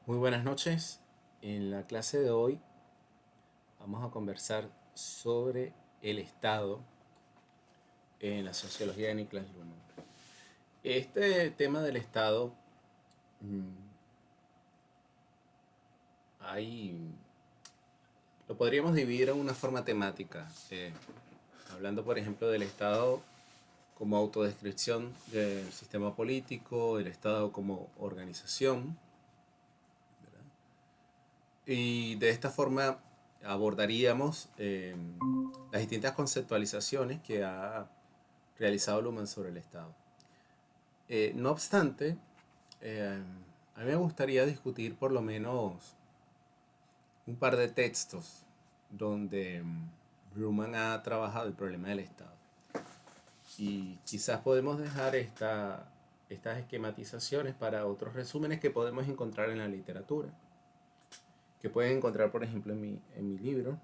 Muy buenas noches. En la clase de hoy vamos a conversar sobre el Estado en la sociología de Niklas Luhmann. Este tema del Estado mm, hay, lo podríamos dividir en una forma temática, hablando por ejemplo del Estado como autodescripción del sistema político, el Estado como organización, ¿verdad? Y de esta forma abordaríamos las distintas conceptualizaciones que ha realizado Luhmann sobre el Estado. No obstante, a mí me gustaría discutir por lo menos un par de textos donde Luhmann ha trabajado el problema del Estado. Y quizás podemos dejar estas esquematizaciones para otros resúmenes que podemos encontrar en la literatura, que pueden encontrar, por ejemplo, en mi libro.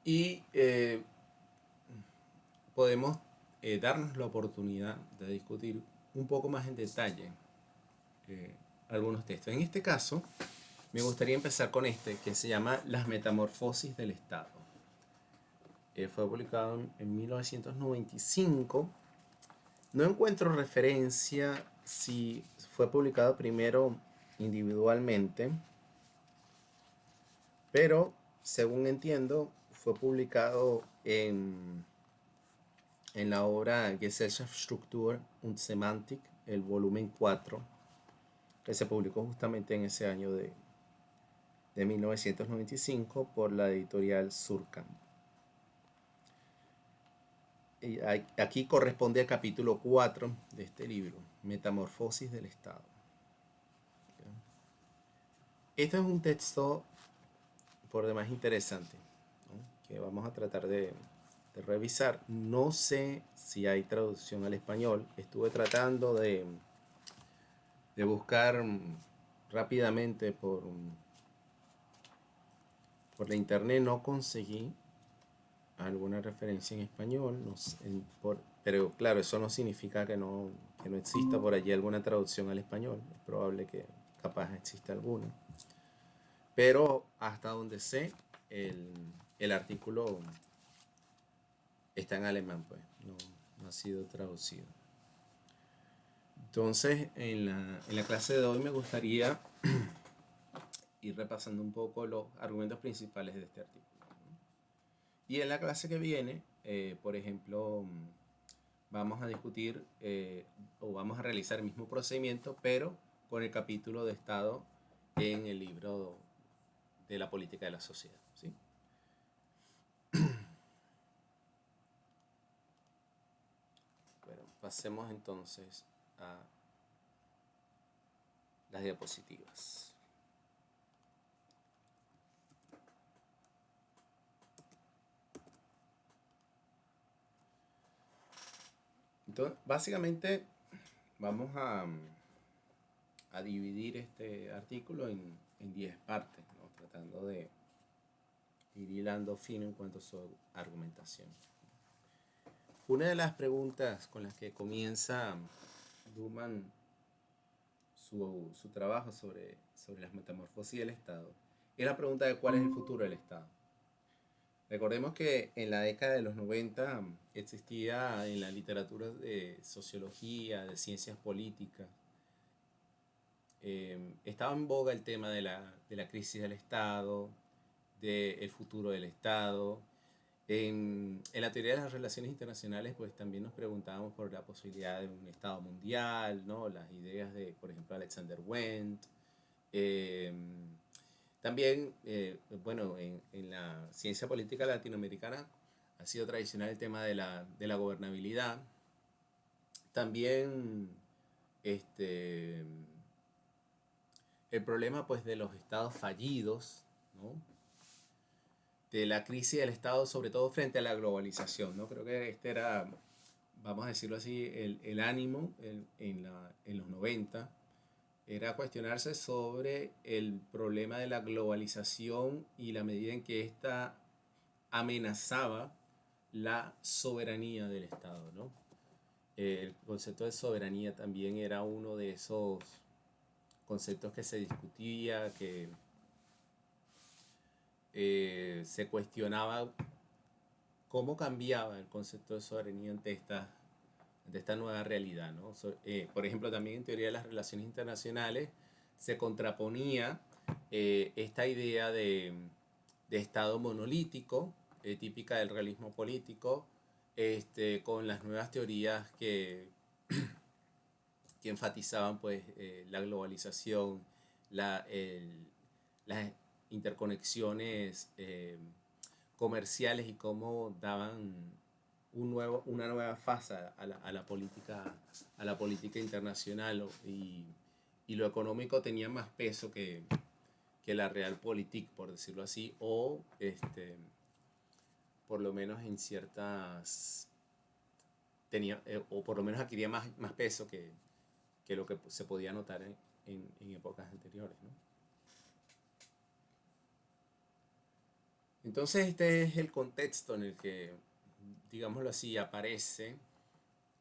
Y podemos darnos la oportunidad de discutir un poco más en detalle eh, algunos textos. En este caso, me gustaría empezar con este que se llama Las Metamorfosis del Estado. Fue publicado en 1995. No encuentro referencia si fue publicado primero individualmente, pero según entiendo, fue publicado en la obra Gesellschaftsstruktur und Semantik, el volumen 4, que se publicó justamente en ese año de 1995 por la editorial Surkamp. Y aquí corresponde al capítulo 4 de este libro, Metamorfosis del Estado. Este es un texto por demás interesante, ¿no? Que vamos a tratar de revisar. No sé si hay traducción al español. Estuve tratando de buscar rápidamente por la internet, no conseguí alguna referencia en español, no sé, pero claro, eso no significa que no exista por allí alguna traducción al español. Es probable que capaz exista alguna. Pero hasta donde sé, el, el artículo está en alemán, pues, no ha sido traducido. Entonces, en la clase de hoy me gustaría ir repasando un poco los argumentos principales de este artículo. Y en la clase que viene, por ejemplo, vamos a discutir o vamos a realizar el mismo procedimiento, pero con el capítulo de Estado en el libro de la política de la sociedad. ¿Sí? Bueno, pasemos entonces a las diapositivas. Entonces, básicamente vamos a dividir este artículo en 10 partes, ¿no? Tratando de ir hilando fino en cuanto a su argumentación. Una de las preguntas con las que comienza Luhmann su trabajo sobre las metamorfosis del Estado es la pregunta de cuál es el futuro del Estado. Recordemos que en la década de los 90 existía en la literatura de sociología, de ciencias políticas, estaba en boga el tema de la crisis del Estado, del futuro del Estado. En la teoría de las relaciones internacionales, pues también nos preguntábamos por la posibilidad de un Estado mundial, ¿no? Las ideas de, por ejemplo, Alexander Wendt. Eh, También, bueno, en la ciencia política latinoamericana ha sido tradicional el tema de la gobernabilidad. También, este, el problema, pues, de los estados fallidos, ¿no? De la crisis del Estado, sobre todo frente a la globalización, ¿no? Creo que este era, vamos a decirlo así, el ánimo en los 90 era cuestionarse sobre el problema de la globalización y la medida en que ésta amenazaba la soberanía del Estado, ¿no? El concepto de soberanía también era uno de esos conceptos que se discutía, que se cuestionaba cómo cambiaba el concepto de soberanía ante esta nueva realidad, ¿no? Por ejemplo, también en teoría de las relaciones internacionales se contraponía esta idea de Estado monolítico, típica del realismo político, con las nuevas teorías que enfatizaban pues, la globalización, las interconexiones comerciales y cómo daban una nueva fase a la política internacional y lo económico tenía más peso que la realpolitik, por decirlo así, o por lo menos en ciertas tenía, o por lo menos adquiría más peso que lo que se podía notar en épocas anteriores, ¿no? Entonces este es el contexto en el que, digámoslo así, aparece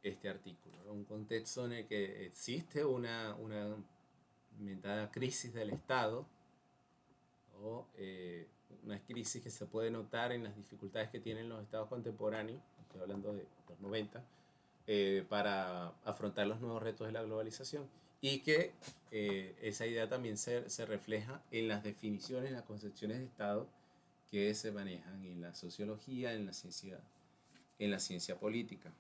este artículo, ¿no? Un contexto en el que existe una mentada crisis del Estado, o una crisis que se puede notar en las dificultades que tienen los estados contemporáneos, estoy hablando de los 90, para afrontar los nuevos retos de la globalización, y que esa idea también se refleja en las definiciones, en las concepciones de Estado que se manejan en la sociología, en la ciencia política.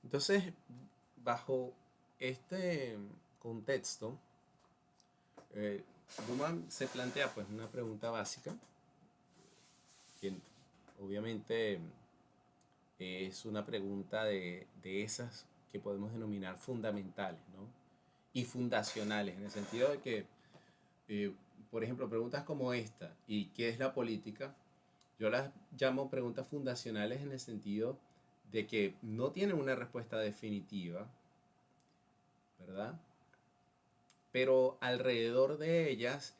Entonces, bajo este contexto, Luhmann se plantea pues una pregunta básica, que obviamente es una pregunta de esas que podemos denominar fundamentales, ¿no? Y fundacionales, en el sentido de que, por ejemplo, preguntas como esta, ¿y qué es la política? Yo las llamo preguntas fundacionales en el sentido de que no tienen una respuesta definitiva, ¿verdad? Pero alrededor de ellas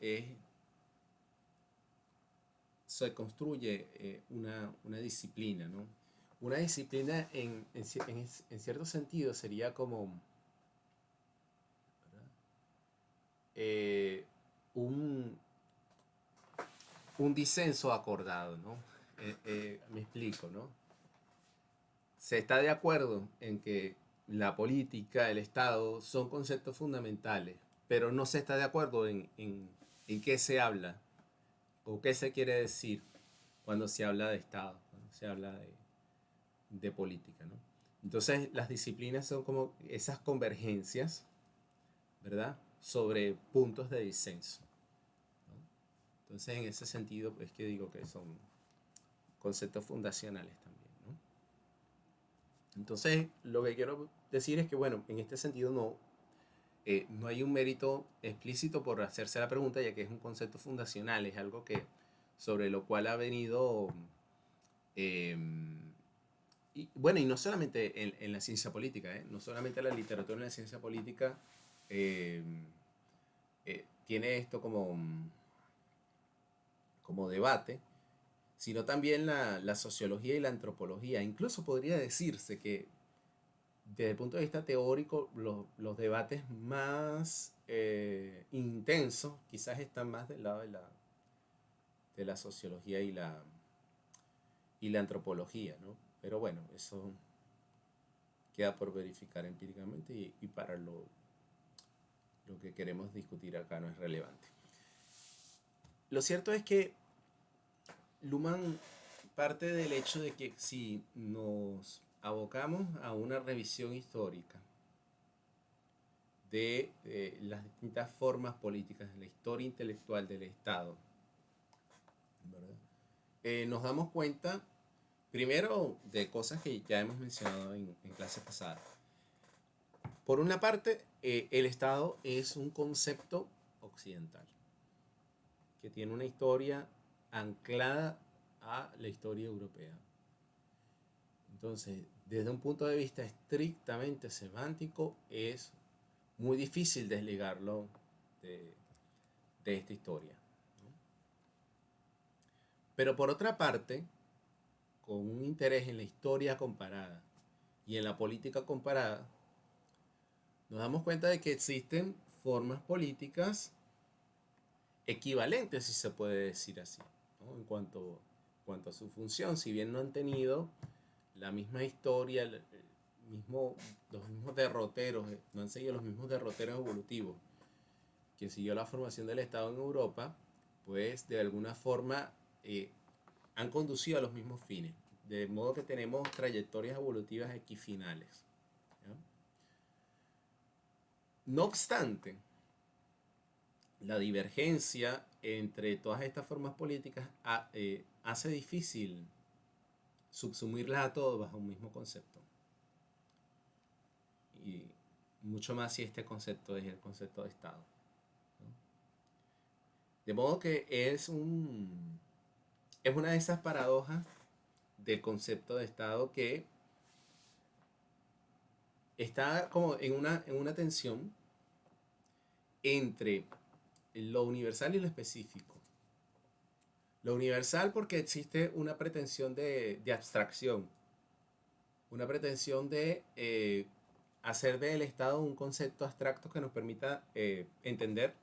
se construye una disciplina, ¿no? Una disciplina en cierto sentido sería como eh, un, un disenso acordado, ¿no? Me explico, ¿no? Se está de acuerdo en que la política, el Estado son conceptos fundamentales, pero no se está de acuerdo en qué se habla o qué se quiere decir cuando se habla de Estado, cuando se habla de política, ¿no? Entonces las disciplinas son como esas convergencias, ¿verdad? Sobre puntos de disenso, ¿no? Entonces en ese sentido es que digo que son conceptos fundacionales también, ¿no? Entonces lo que quiero decir es que, bueno, en este sentido no hay un mérito explícito por hacerse la pregunta, ya que es un concepto fundacional, es algo que sobre lo cual ha venido eh, y bueno, y no solamente en la ciencia política, no solamente la literatura en la ciencia política eh, tiene esto como debate, sino también la sociología y la antropología. Incluso podría decirse que desde el punto de vista teórico los debates más intensos quizás están más del lado de la sociología y la antropología, ¿no? Pero bueno, eso queda por verificar empíricamente y para lo que queremos discutir acá no es relevante. Lo cierto es que Luhmann parte del hecho de que si nos abocamos a una revisión histórica de las distintas formas políticas, de la historia intelectual del Estado, ¿verdad? Nos damos cuenta primero de cosas que ya hemos mencionado en clases pasadas. Por una parte, el Estado es un concepto occidental que tiene una historia anclada a la historia europea. Entonces, desde un punto de vista estrictamente semántico, es muy difícil desligarlo de esta historia, ¿no? Pero por otra parte, con un interés en la historia comparada y en la política comparada, nos damos cuenta de que existen formas políticas equivalentes, si se puede decir así, ¿no? En cuanto a su función, si bien no han tenido la misma historia, los mismos derroteros, no han seguido los mismos derroteros evolutivos que siguió la formación del Estado en Europa, pues de alguna forma han conducido a los mismos fines, de modo que tenemos trayectorias evolutivas equifinales. ¿Ya? No obstante, la divergencia entre todas estas formas políticas hace difícil subsumirlas a todos bajo un mismo concepto. Y mucho más si este concepto es el concepto de Estado, ¿no? De modo que es una de esas paradojas del concepto de Estado que está como en una tensión entre lo universal y lo específico. Lo universal porque existe una pretensión de abstracción, una pretensión de hacer del Estado un concepto abstracto que nos permita entender,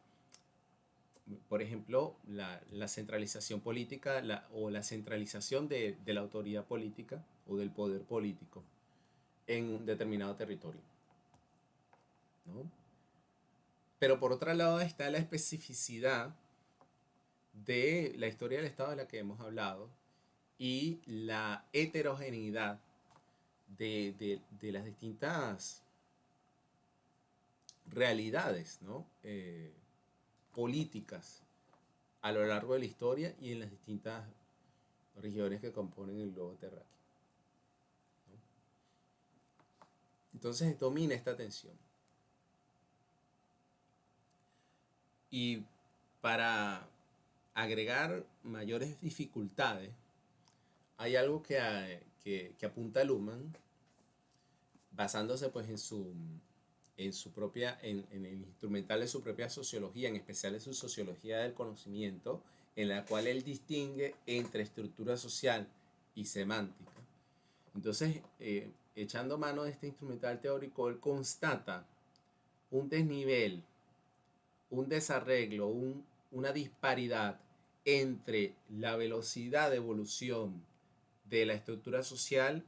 por ejemplo, la centralización política o la centralización de la autoridad política o del poder político en un determinado territorio, ¿no? Pero por otro lado está la especificidad de la historia del Estado de la que hemos hablado y la heterogeneidad de las distintas realidades, ¿no? Políticas a lo largo de la historia y en las distintas regiones que componen el globo terráqueo, ¿no? Entonces domina esta tensión. Y para agregar mayores dificultades, hay algo que apunta Luhmann, basándose pues en el instrumental de su propia sociología, en especial en su sociología del conocimiento, en la cual él distingue entre estructura social y semántica. Entonces, echando mano de este instrumental teórico, él constata un desnivel, un desarreglo, una disparidad entre la velocidad de evolución de la estructura social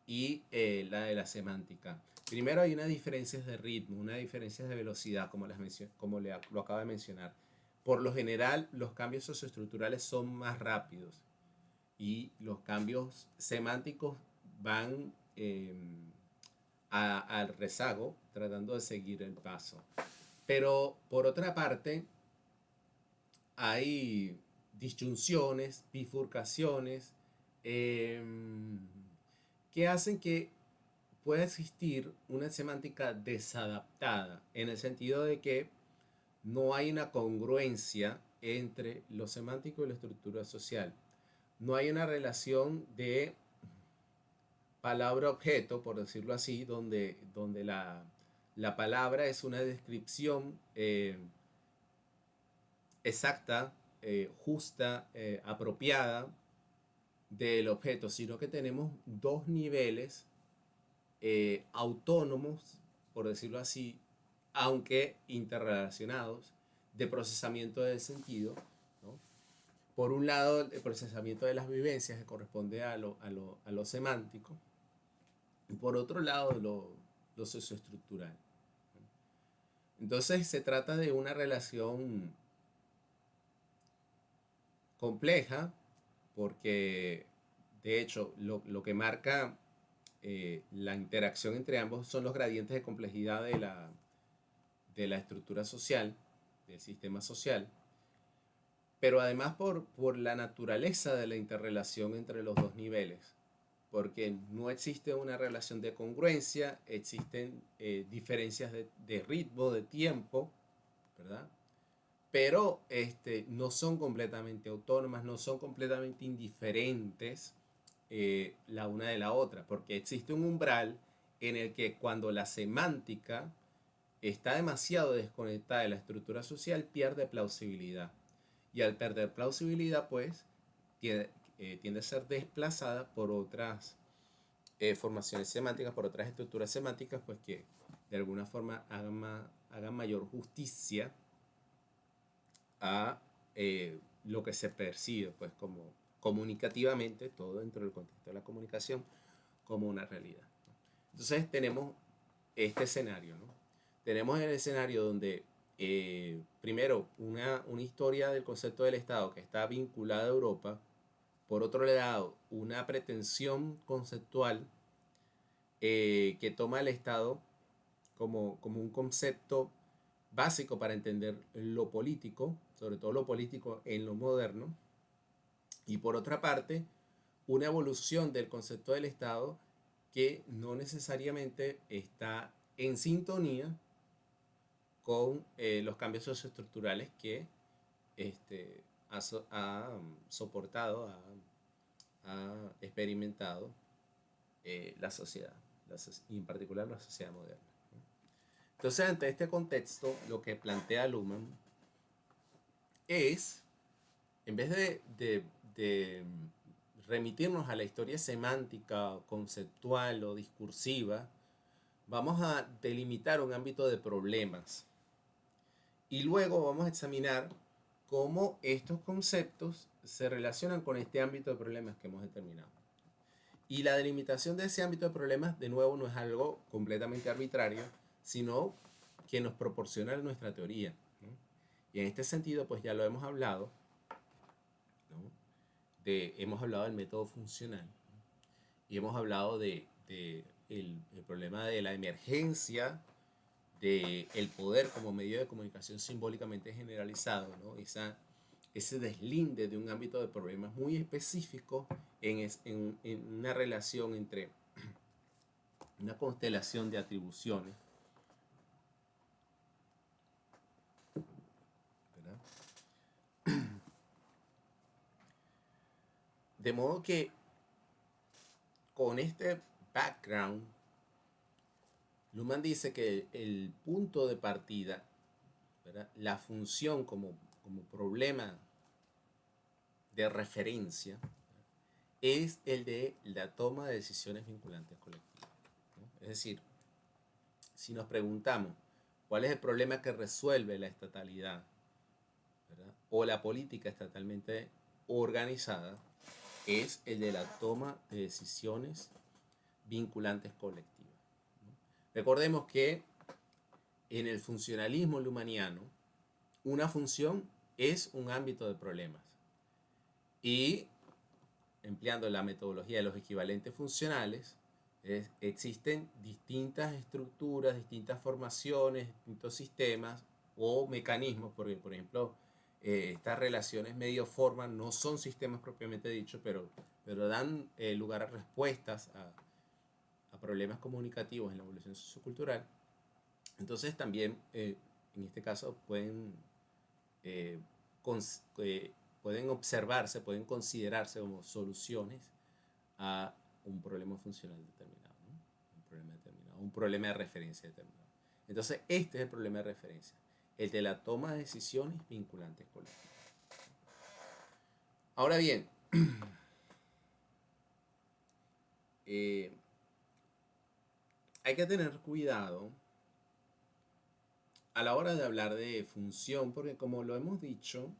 y la de la semántica. Primero hay unas diferencias de ritmo, unas diferencias de velocidad, como lo acaba de mencionar. Por lo general, los cambios socioestructurales son más rápidos y los cambios semánticos van al rezago, tratando de seguir el paso. Pero por otra parte, hay disyunciones, bifurcaciones, eh, que hacen que pueda existir una semántica desadaptada, en el sentido de que no hay una congruencia entre lo semántico y la estructura social. No hay una relación de palabra-objeto, por decirlo así, donde la palabra es una descripción exacta, justa, apropiada del objeto, sino que tenemos dos niveles autónomos, por decirlo así, aunque interrelacionados, de procesamiento del sentido, ¿no? Por un lado, el procesamiento de las vivencias, que corresponde a lo semántico, y por otro lado, lo socioestructural, ¿no? Entonces, se trata de una relación compleja, porque de hecho lo que marca la interacción entre ambos son los gradientes de complejidad de la estructura social, del sistema social, pero además por la naturaleza de la interrelación entre los dos niveles, porque no existe una relación de congruencia, existen diferencias de ritmo, de tiempo, ¿verdad? Pero no son completamente autónomas, no son completamente indiferentes la una de la otra, porque existe un umbral en el que cuando la semántica está demasiado desconectada de la estructura social, pierde plausibilidad. Y al perder plausibilidad, pues, tiende a ser desplazada por otras formaciones semánticas, por otras estructuras semánticas, pues, que de alguna forma hagan mayor justicia a lo que se percibe, pues como comunicativamente, todo dentro del contexto de la comunicación, como una realidad. Entonces tenemos este escenario, ¿no? Tenemos el escenario donde, primero, una historia del concepto del Estado que está vinculada a Europa, por otro lado, una pretensión conceptual que toma el Estado como un concepto básico para entender lo político, sobre todo lo político en lo moderno, y por otra parte, una evolución del concepto del Estado que no necesariamente está en sintonía con los cambios socioestructurales que ha soportado, ha experimentado la sociedad, y en particular la sociedad moderna. Entonces, ante este contexto, lo que plantea Luhmann es, en vez de remitirnos a la historia semántica, conceptual o discursiva, vamos a delimitar un ámbito de problemas y luego vamos a examinar cómo estos conceptos se relacionan con este ámbito de problemas que hemos determinado. Y la delimitación de ese ámbito de problemas, de nuevo, no es algo completamente arbitrario, sino que nos proporciona nuestra teoría, ¿no? Y en este sentido, pues ya lo hemos hablado, ¿no? Hemos hablado del método funcional, ¿no? Y hemos hablado el problema de la emergencia del poder como medio de comunicación simbólicamente generalizado, ¿no? Ese deslinde de un ámbito de problemas muy específico en una relación entre una constelación de atribuciones, ¿verdad? De modo que con este background, Luhmann dice que el punto de partida, ¿verdad? La función como problema de referencia, es el de la toma de decisiones vinculantes colectivas, ¿no? Es decir, si nos preguntamos cuál es el problema que resuelve la estatalidad, ¿verdad? O la política estatalmente organizada, es el de la toma de decisiones vinculantes colectivas, ¿no? Recordemos que en el funcionalismo lumaniano, una función es un ámbito de problemas. Y empleando la metodología de los equivalentes funcionales, existen distintas estructuras, distintas formaciones, distintos sistemas o mecanismos, porque por ejemplo, estas relaciones medio-forma no son sistemas propiamente dichos, pero dan lugar a respuestas a problemas comunicativos en la evolución sociocultural. Entonces también, en este caso, eh, pueden observarse, pueden considerarse como soluciones a un problema funcional determinado, ¿no? Un problema determinado, un problema de referencia determinado. Entonces, este es el problema de referencia, el de la toma de decisiones vinculantes colectivas. Ahora bien, hay que tener cuidado a la hora de hablar de función, porque como lo hemos dicho,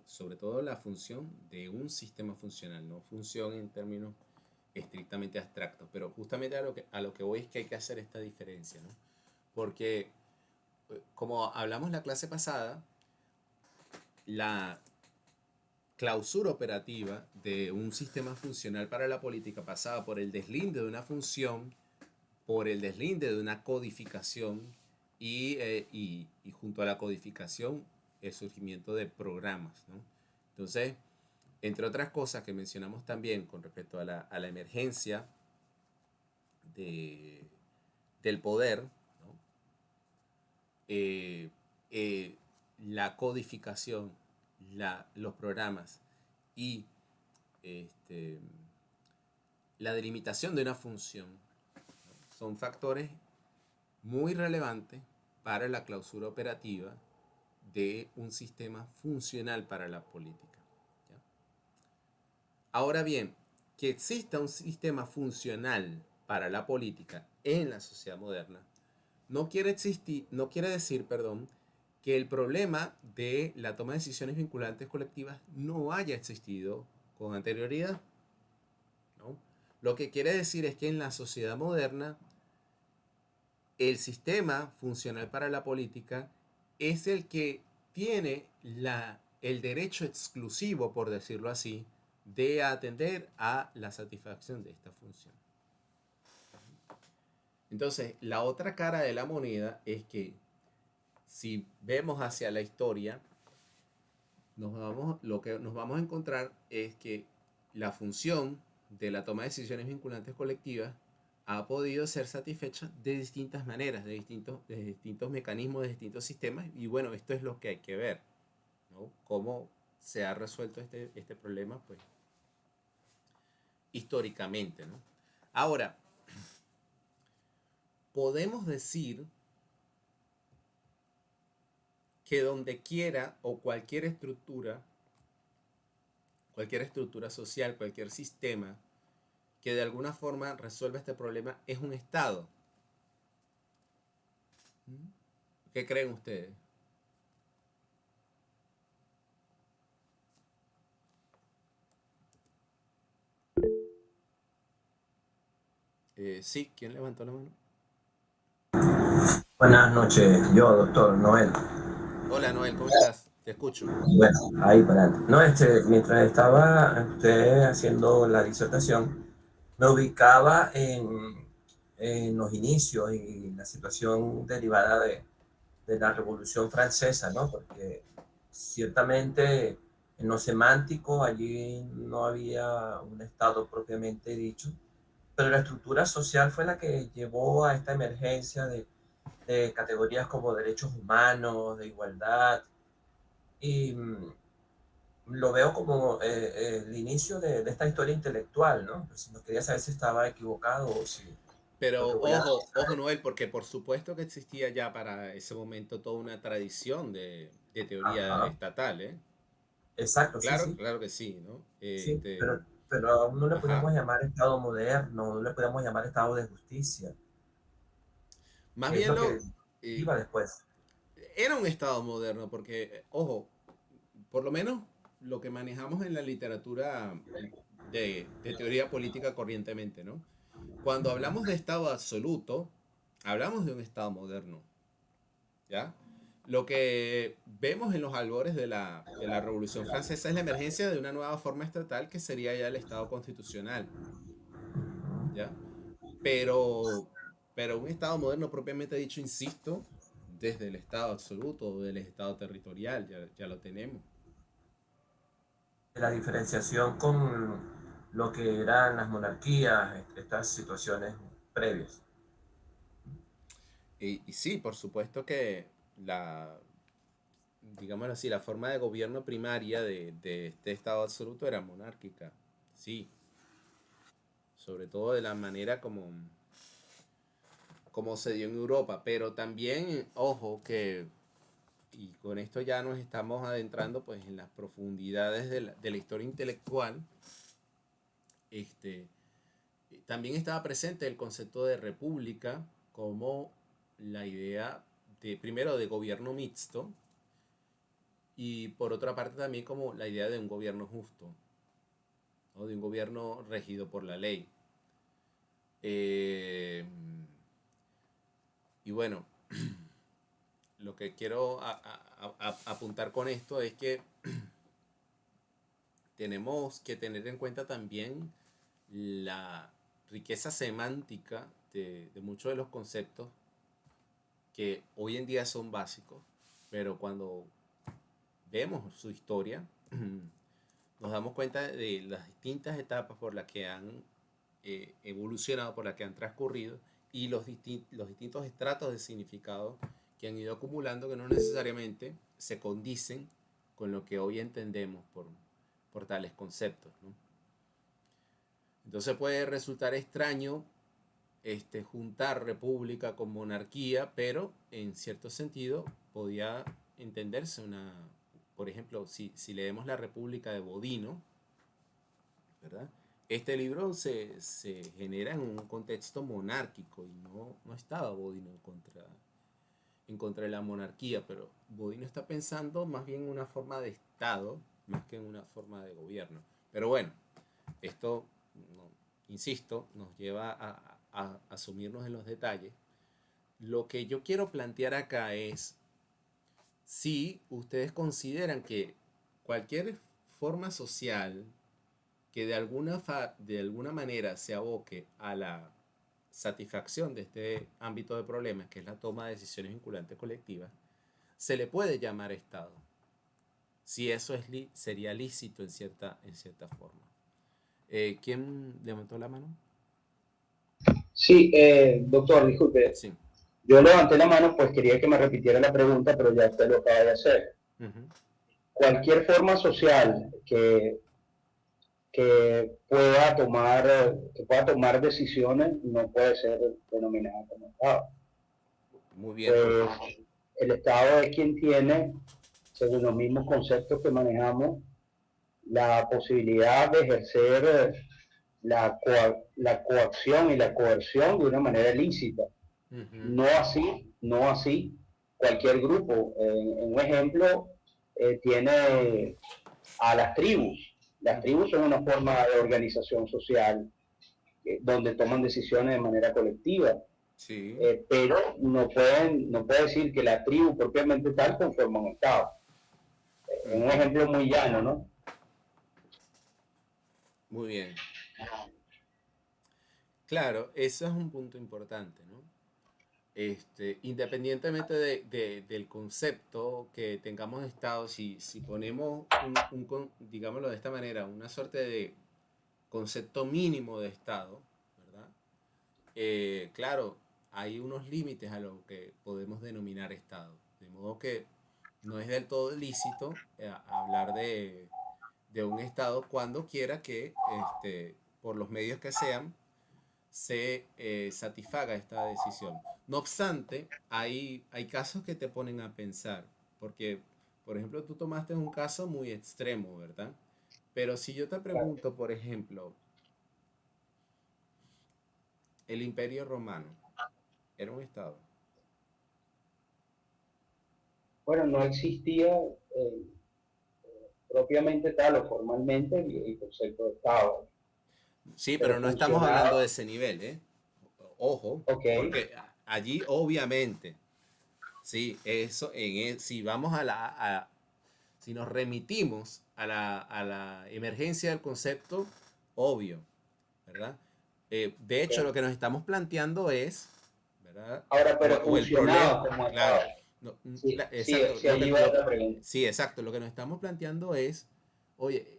sobre todo la función de un sistema funcional, no función en términos estrictamente abstractos, pero justamente a lo que voy es que hay que hacer esta diferencia, ¿no? Porque, como hablamos la clase pasada, la clausura operativa de un sistema funcional para la política pasaba por el deslinde de una función, por el deslinde de una codificación y junto a la codificación el surgimiento de programas, ¿no? Entonces, entre otras cosas que mencionamos también con respecto a la emergencia de, del poder, ¿no? eh, eh, la codificación, los programas y este, la delimitación de una función, ¿no? Son factores muy relevantes para la clausura operativa de un sistema funcional para la política, ¿ya? Ahora bien, que exista un sistema funcional para la política en la sociedad moderna, no quiere decir, perdón, que el problema de la toma de decisiones vinculantes colectivas no haya existido con anterioridad, ¿no? Lo que quiere decir es que en la sociedad moderna el sistema funcional para la política es el que tiene el derecho exclusivo, por decirlo así, de atender a la satisfacción de esta función. Entonces, la otra cara de la moneda es que si vemos hacia la historia, lo que nos vamos a encontrar es que la función de la toma de decisiones vinculantes colectivas ha podido ser satisfecha de distintas maneras, de distintos mecanismos, de distintos sistemas, y bueno, esto es lo que hay que ver, ¿no? Cómo se ha resuelto este problema, pues, históricamente, ¿no? Ahora, podemos decir que donde quiera o cualquier estructura social, cualquier sistema que de alguna forma resuelva este problema es un Estado. ¿Qué creen ustedes? Sí, ¿quién levantó la mano? Buenas noches, yo, doctor Noel. Hola Noel, ¿cómo estás? Te escucho. Bueno, ahí para adelante. No, mientras estaba usted haciendo la disertación, me ubicaba en los inicios y la situación derivada de la Revolución Francesa, ¿no? Porque ciertamente en lo semántico allí no había un Estado propiamente dicho, pero la estructura social fue la que llevó a esta emergencia de categorías como derechos humanos, de igualdad, y lo veo como el inicio de esta historia intelectual, ¿no? Pues no quería saber si estaba equivocado o si lo que Pero voy a... ojo Noel, porque por supuesto que existía ya para ese momento toda una tradición de teoría Ajá, estatal, ¿eh? exacto, sí, Claro, sí, claro que sí, ¿no? sí, pero aún no le Ajá. podemos llamar Estado moderno, no le podemos llamar Estado de justicia, Más que es bien lo que eh, iba después. era un Estado moderno, porque, ojo, por lo menos lo que manejamos en la literatura de teoría política corrientemente, ¿no? Cuando hablamos de Estado absoluto, hablamos de un Estado moderno, ¿ya? Lo que vemos en los albores de la Revolución Francesa es la emergencia de una nueva forma estatal que sería ya el Estado constitucional, ¿ya? Pero, pero un Estado moderno propiamente dicho, insisto, desde el Estado absoluto o del Estado territorial, ya lo tenemos. La diferenciación con lo que eran las monarquías, estas situaciones previas. Y sí, por supuesto que digámoslo así, la forma de gobierno primaria de este Estado absoluto era monárquica, sí, sobre todo de la manera como se dio en Europa, pero también, ojo, que, y con esto ya nos estamos adentrando pues en las profundidades de la historia intelectual, este, también estaba presente el concepto de república como la idea de, primero, de gobierno mixto, y por otra parte también como la idea de un gobierno justo, ¿no? De un gobierno regido por la ley. Eh, y bueno, lo que quiero apuntar con esto es que tenemos que tener en cuenta también la riqueza semántica de muchos de los conceptos que hoy en día son básicos, pero cuando vemos su historia, nos damos cuenta de las distintas etapas por las que han evolucionado, por las que han transcurrido y los distintos estratos de significado que han ido acumulando que no necesariamente se condicen con lo que hoy entendemos por tales conceptos, ¿no? Entonces puede resultar extraño juntar república con monarquía, pero en cierto sentido podía entenderse por ejemplo, si leemos la República de Bodino, ¿verdad? este libro se genera en un contexto monárquico y no estaba Bodino en contra de la monarquía, pero Bodino está pensando más bien en una forma de Estado más que en una forma de gobierno. Pero bueno, esto, no, insisto, nos lleva a asumirnos en los detalles. Lo que yo quiero plantear acá es si ustedes consideran que cualquier forma social que de alguna manera se aboque a la satisfacción de este ámbito de problemas, que es la toma de decisiones vinculantes colectivas, se le puede llamar Estado, si eso sería lícito en cierta forma. ¿Quién levantó la mano? Sí, doctor, disculpe. Sí. Yo levanté la mano, pues quería que me repitiera la pregunta, pero ya usted lo acaba de hacer. Uh-huh. Cualquier forma social que pueda tomar decisiones no puede ser denominada como Estado. Muy bien. Pues el Estado es quien tiene, según los mismos conceptos que manejamos, la posibilidad de ejercer la coacción y la coerción de una manera lícita. Uh-huh. No así cualquier grupo. En un ejemplo, tiene a las tribus. Las tribus son una forma de organización social donde toman decisiones de manera colectiva. Sí. Pero no puede decir que la tribu propiamente tal conforma un Estado. En un ejemplo muy llano, ¿no? Muy bien. Claro, eso es un punto importante, ¿no? Independientemente del concepto que tengamos de Estado, si ponemos digámoslo de esta manera, una suerte de concepto mínimo de Estado, ¿verdad? Claro, hay unos límites a lo que podemos denominar Estado. De modo que no es del todo lícito hablar de un Estado cuando quiera que, por los medios que sean, se satisfaga esta decisión. No obstante, hay casos que te ponen a pensar, porque, por ejemplo, tú tomaste un caso muy extremo, ¿verdad? Pero si yo te pregunto, por ejemplo, el Imperio Romano era un Estado. Bueno, no existía propiamente tal o formalmente el concepto de Estado, Sí, pero pero no estamos hablando de funcionaba. ese nivel, ¿eh? Ojo, Ok, porque allí obviamente, sí, si vamos si nos remitimos a la emergencia del concepto, obvio, ¿verdad? De hecho, lo ok. que nos estamos planteando es, ¿verdad? Ahora, pero O el problema, funcionaba como Estado. claro, no, Sí, sí, exacto, sí, allí va otra pregunta. sí, exacto, lo que nos estamos planteando es, oye,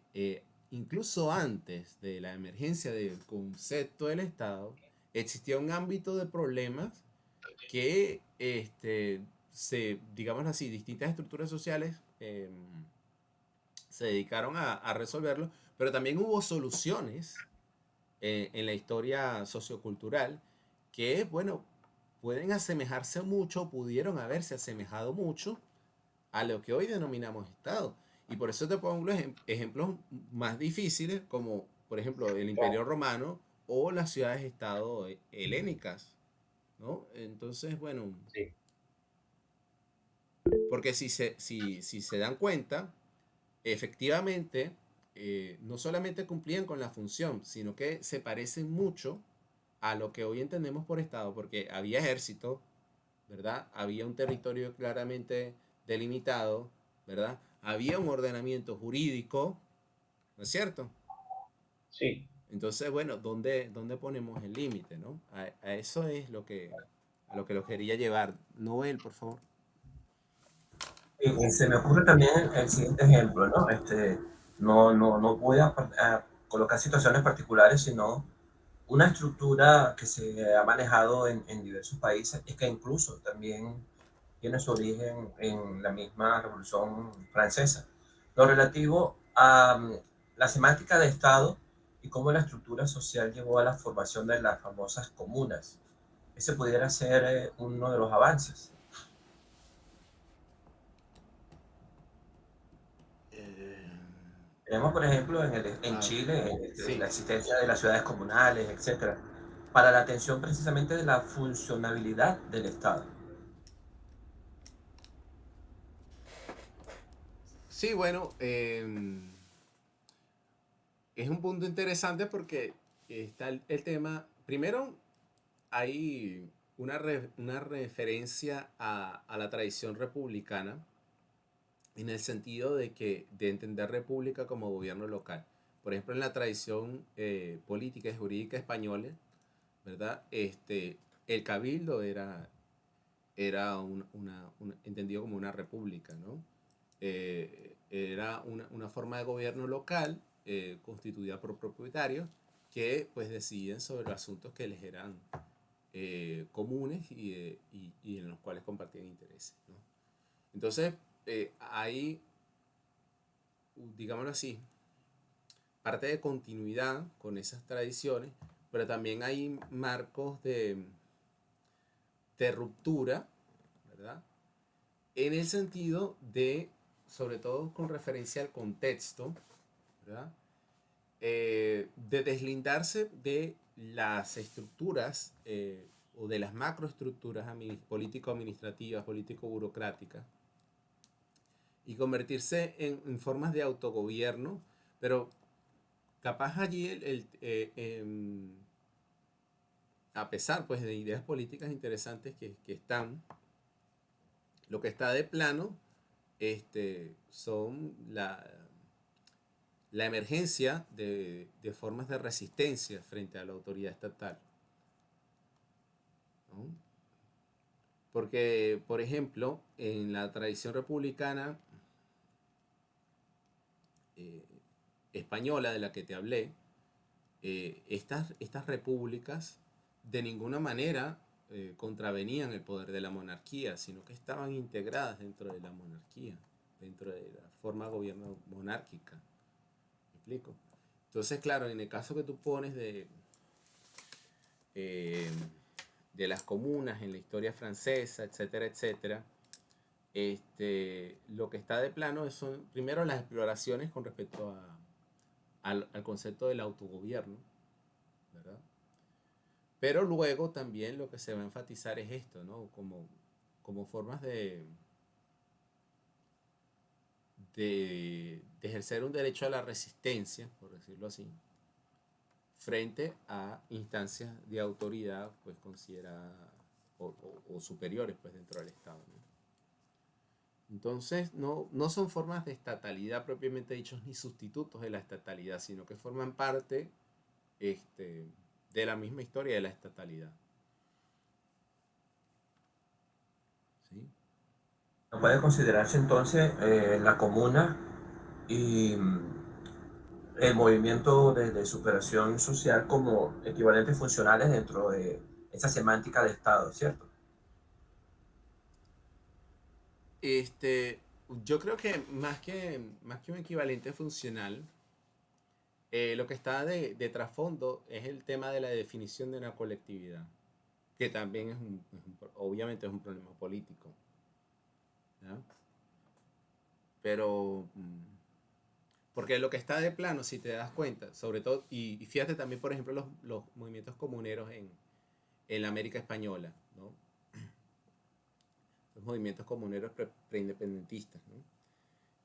incluso antes de la emergencia del concepto del Estado, existía un ámbito de problemas que, digamos así, distintas estructuras sociales se dedicaron a resolverlo, pero también hubo soluciones en la historia sociocultural que, bueno, pueden asemejarse mucho, pudieron haberse asemejado mucho a lo que hoy denominamos Estado. Y por eso te pongo ejemplos más difíciles, como por ejemplo el Imperio Claro, Romano o las ciudades-estado helénicas, ¿no? Entonces, bueno, sí. porque si se dan cuenta, efectivamente, no solamente cumplían con la función, sino que se parecen mucho a lo que hoy entendemos por Estado, porque había ejército, ¿verdad? Había un territorio claramente delimitado, ¿verdad? Había un ordenamiento jurídico, ¿no es cierto? Sí. Entonces, bueno, ¿dónde ponemos el límite, no? A eso es a lo que lo quería llevar. Noel, por favor. Y se me ocurre también el siguiente ejemplo, ¿no? No voy a colocar situaciones particulares, sino una estructura que se ha manejado en diversos países y que incluso también tiene su origen en la misma Revolución Francesa. Lo relativo a la semántica de Estado y cómo la estructura social llevó a la formación de las famosas comunas. Ese pudiera ser uno de los avances. Eh, Tenemos, por ejemplo, en Ah, Chile sí, la existencia de las ciudades comunales, etcétera, para la atención precisamente de la funcionabilidad del Estado. sí, bueno, es un punto interesante porque está el tema, primero hay una referencia a la tradición republicana en el sentido de entender república como gobierno local. Por ejemplo, en la tradición política y jurídica española, ¿verdad? El cabildo era entendido como una república, ¿no? Era una forma de gobierno local constituida por propietarios que pues deciden sobre los asuntos que les eran comunes y en los cuales compartían intereses, ¿no? Entonces, hay, digámoslo así, parte de continuidad con esas tradiciones, pero también hay marcos de ruptura, ¿verdad? En el sentido de, sobre todo con referencia al contexto, ¿verdad? De deslindarse de las estructuras o de las macroestructuras político-administrativas, político-burocráticas, y convertirse en formas de autogobierno, pero capaz allí, a pesar pues, de ideas políticas interesantes que están, lo que está de plano son la emergencia de formas de resistencia frente a la autoridad estatal, ¿no? Porque, por ejemplo, en la tradición republicana eh, española de la que te hablé, estas repúblicas de ninguna manera contravenían el poder de la monarquía, sino que estaban integradas dentro de la monarquía, dentro de la forma de gobierno monárquica. ¿Me explico? Entonces, claro, en el caso que tú pones eh, de las comunas en la historia francesa, etcétera, etcétera, lo que está de plano son primero las exploraciones con respecto al concepto del autogobierno, ¿verdad? Pero luego también lo que se va a enfatizar es esto, ¿no? Como formas de ejercer un derecho a la resistencia, por decirlo así, frente a instancias de autoridad, pues consideradas o superiores, pues dentro del Estado, ¿no? Entonces, no son formas de estatalidad propiamente dichos ni sustitutos de la estatalidad, sino que forman parte este, de la misma historia de la estatalidad. ¿Sí? No puede considerarse entonces la comuna y el movimiento de superación social como equivalentes funcionales dentro de esa semántica de Estado, ¿cierto? Este, yo creo que más que un equivalente funcional, lo que está de trasfondo es el tema de la definición de una colectividad, que también obviamente es un problema político, ¿ya? Pero, porque lo que está de plano, si te das cuenta, sobre todo, y fíjate también, por ejemplo, los movimientos comuneros en la América Española, ¿no? Los movimientos comuneros preindependentistas, ¿no?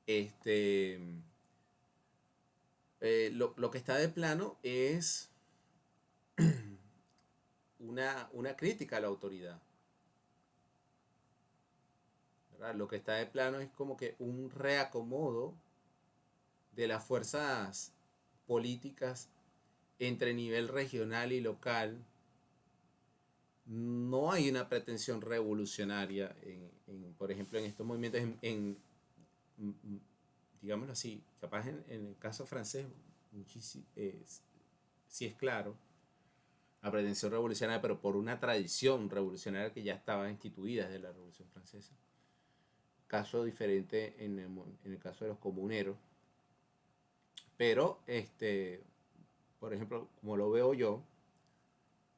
Este, lo que está de plano es una crítica a la autoridad, ¿verdad? Lo que está de plano es como que un reacomodo de las fuerzas políticas entre nivel regional y local. No hay una pretensión revolucionaria, por ejemplo, en estos movimientos, digámoslo así, capaz en el caso francés, sí es claro, la pretensión revolucionaria, pero por una tradición revolucionaria que ya estaba instituida desde la Revolución Francesa. Caso diferente en el caso de los comuneros, pero por ejemplo, como lo veo yo,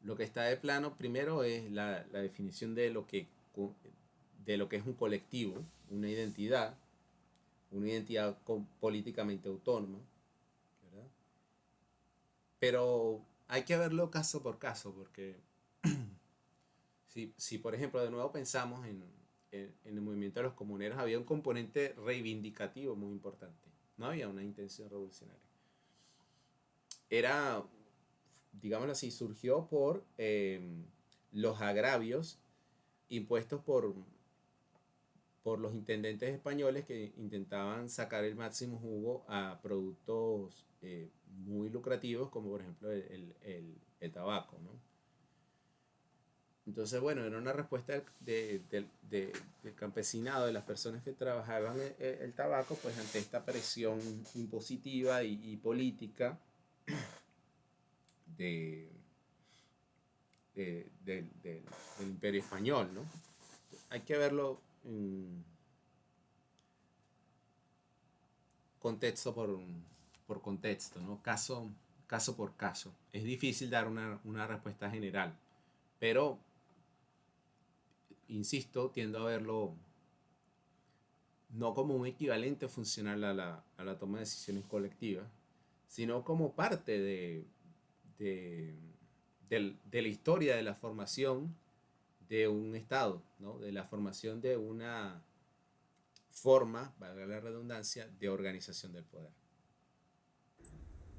lo que está de plano primero es la definición de lo que es un colectivo, una identidad políticamente autónoma, pero hay que verlo caso por caso, porque si por ejemplo de nuevo pensamos en el movimiento de los comuneros, había un componente reivindicativo muy importante, no había una intención revolucionaria. Era, digámoslo así, surgió por los agravios impuestos por los intendentes españoles que intentaban sacar el máximo jugo a productos muy lucrativos, como por ejemplo el tabaco, ¿no? Entonces, bueno, era una respuesta del campesinado, de las personas que trabajaban el tabaco, pues ante esta presión impositiva y política de, del imperio español, ¿no? Hay que verlo contexto por contexto, ¿no? Caso por caso. Es difícil dar una respuesta general, pero, insisto, tiendo a verlo no como un equivalente funcional a la toma de decisiones colectivas, sino como parte de la historia de la formación de un Estado, ¿no? De la formación de una forma, valga la redundancia, de organización del poder.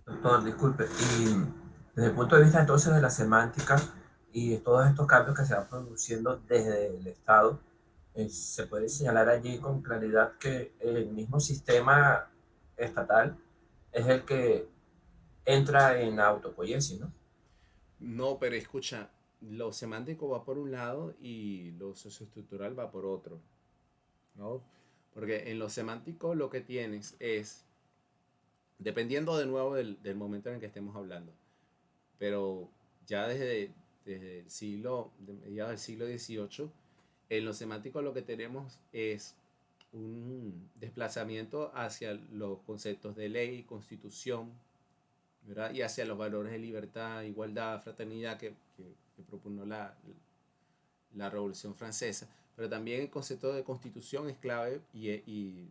Doctor, disculpe, y desde el punto de vista entonces de la semántica y de todos estos cambios que se van produciendo desde el Estado, se puede señalar allí con claridad que el mismo sistema estatal es el que entra en autopoiesis, ¿no? No, pero escucha, lo semántico va por un lado y lo socioestructural va por otro, ¿no? Porque en lo semántico lo que tienes es, dependiendo de nuevo del momento en el que estemos hablando, pero ya desde el siglo, de mediados del siglo XVIII, en lo semántico lo que tenemos es un desplazamiento hacia los conceptos de ley, constitución, ¿verdad? Y hacia los valores de libertad, igualdad, fraternidad que propugnó la Revolución Francesa. Pero también el concepto de constitución es clave y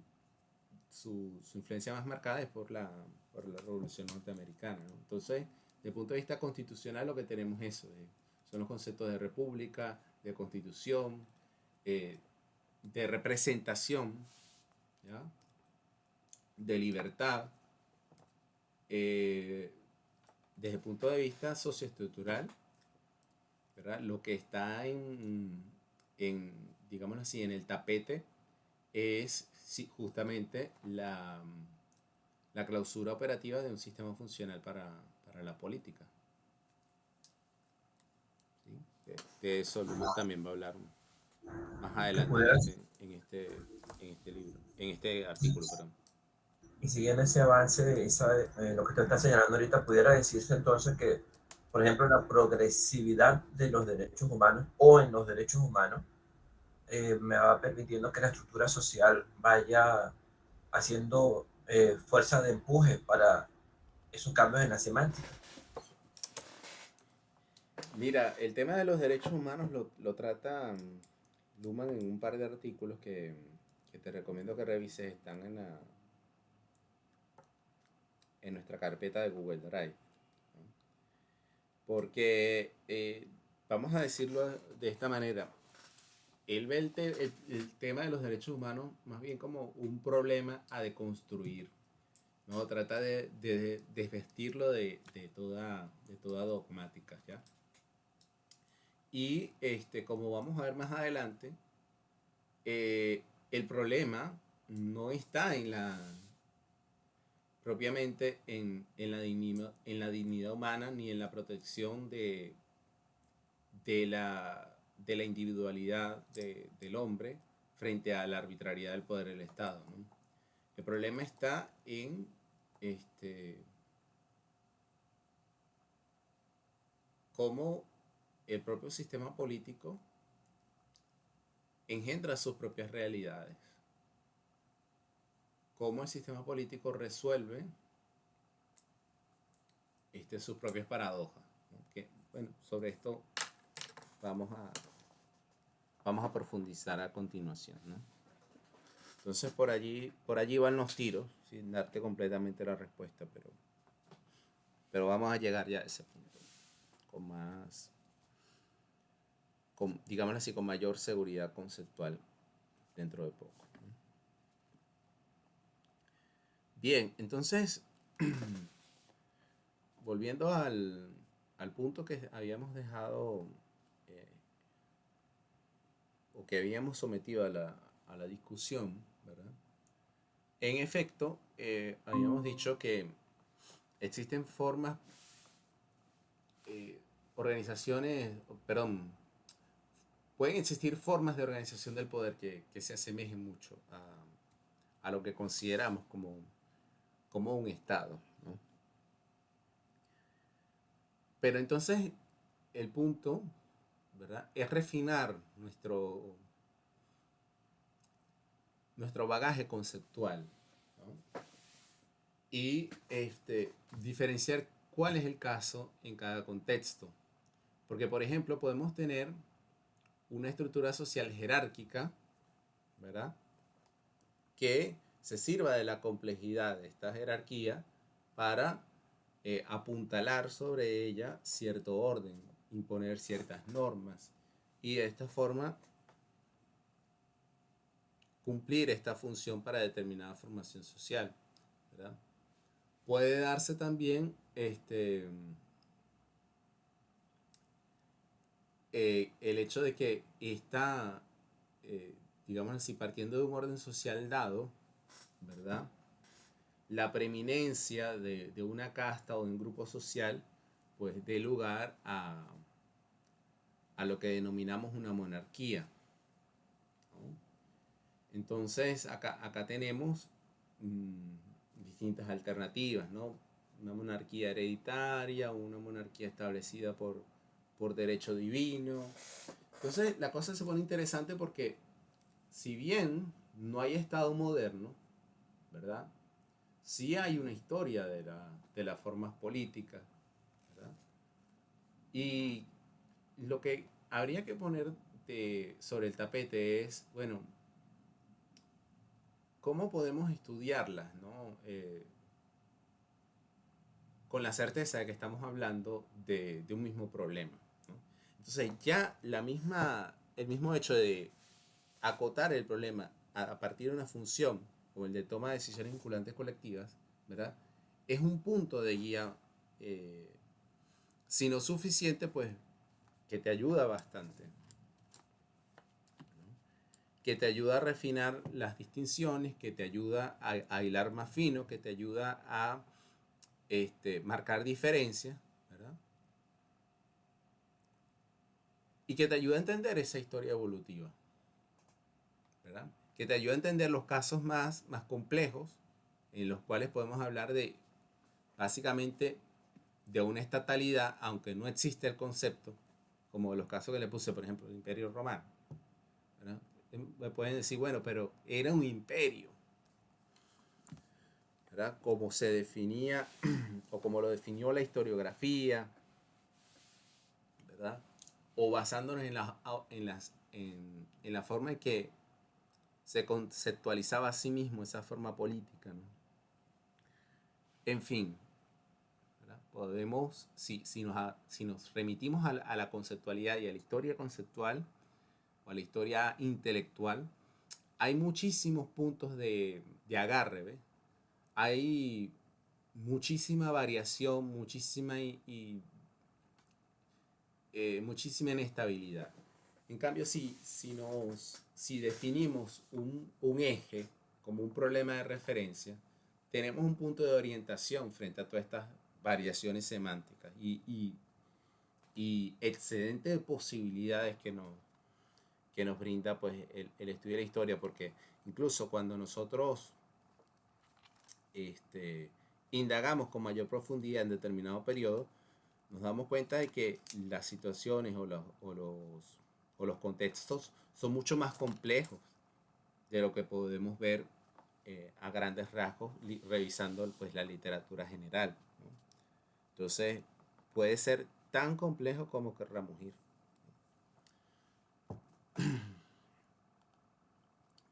su influencia más marcada es por la Revolución Norteamericana, ¿no? Entonces, desde el punto de vista constitucional, lo que tenemos es eso, son los conceptos de república, de constitución, de representación, ¿ya? De libertad. Desde el punto de vista socioestructural, ¿verdad? Lo que está digámoslo así, en el tapete es justamente la clausura operativa de un sistema funcional para la política. ¿Sí? De eso Luma también va a hablar más adelante en este libro, en este artículo, perdón. Y siguiendo ese avance, lo que usted está señalando ahorita, pudiera decirse entonces que, por ejemplo, la progresividad de los derechos humanos o en los derechos humanos me va permitiendo que la estructura social vaya haciendo fuerza de empuje para esos cambios en la semántica. Mira, el tema de los derechos humanos lo trata Luhmann en un par de artículos que te recomiendo que revises, están en nuestra carpeta de Google Drive, ¿no? Porque, vamos a decirlo de esta manera, él ve el tema de los derechos humanos más bien como un problema a deconstruir, ¿no? Trata de desvestirlo de toda dogmática, ¿ya? Y como vamos a ver más adelante, el problema no está propiamente en la dignidad humana ni en la protección de la individualidad del hombre frente a la arbitrariedad del poder del Estado, ¿no? El problema está en cómo el propio sistema político engendra sus propias realidades, cómo el sistema político resuelve sus propias paradojas, ¿no? Que, bueno, sobre esto vamos a profundizar a continuación, ¿no? Entonces por allí van los tiros, sin darte completamente la respuesta, pero vamos a llegar ya a ese punto con más, digámoslo así, con mayor seguridad conceptual dentro de poco. Bien, entonces, volviendo al punto que habíamos dejado, o que habíamos sometido a la discusión, ¿verdad? En efecto, habíamos dicho que existen formas, organizaciones, perdón, pueden existir formas de organización del poder que se asemejen mucho a lo que consideramos como un Estado, ¿no? Pero entonces el punto, ¿verdad?, es refinar nuestro bagaje conceptual, ¿no? Y diferenciar cuál es el caso en cada contexto. Porque, por ejemplo, podemos tener una estructura social jerárquica, ¿verdad?, que se sirva de la complejidad de esta jerarquía para apuntalar sobre ella cierto orden, imponer ciertas normas y de esta forma cumplir esta función para determinada formación social, ¿verdad? Puede darse también el hecho de que está, digamos así, partiendo de un orden social dado, ¿verdad?, la preeminencia de una casta o de un grupo social, pues dé lugar a lo que denominamos una monarquía, ¿no? Entonces, acá tenemos distintas alternativas, ¿no? Una monarquía hereditaria, una monarquía establecida por derecho divino. Entonces, la cosa se pone interesante porque, si bien no hay Estado moderno, ¿verdad?, sí hay una historia de las formas políticas, ¿verdad? Y lo que habría que poner sobre el tapete es, bueno, ¿cómo podemos estudiarlas, ¿no? Con la certeza de que estamos hablando de un mismo problema, ¿no? Entonces ya el mismo hecho de acotar el problema a partir de una función como el de toma de decisiones vinculantes colectivas, ¿verdad?, es un punto de guía, si no suficiente, pues que te ayuda bastante, que te ayuda a refinar las distinciones, que te ayuda a hilar más fino, que te ayuda a marcar diferencias, ¿verdad?, y que te ayuda a entender esa historia evolutiva, ¿verdad?, que te ayuda a entender los casos más complejos en los cuales podemos hablar de, básicamente, de una estatalidad, aunque no existe el concepto, como los casos que le puse, por ejemplo, el Imperio Romano, ¿verdad? Me pueden decir, bueno, pero era un imperio, ¿verdad?, como se definía o como lo definió la historiografía, ¿verdad?, o basándonos en la forma en que se conceptualizaba a sí mismo esa forma política, ¿no? En fin, ¿verdad?, podemos, si nos remitimos a la conceptualidad y a la historia conceptual o a la historia intelectual, hay muchísimos puntos de agarre, ¿ves? Hay muchísima variación, muchísima inestabilidad. En cambio, si definimos un eje como un problema de referencia, tenemos un punto de orientación frente a todas estas variaciones semánticas y excedente de posibilidades que nos brinda, pues, el estudio de la historia, porque incluso cuando nosotros indagamos con mayor profundidad en determinado periodo, nos damos cuenta de que las situaciones o los contextos son mucho más complejos de lo que podemos ver a grandes rasgos revisando, pues, la literatura general, ¿no? Entonces, puede ser tan complejo como querramos ir.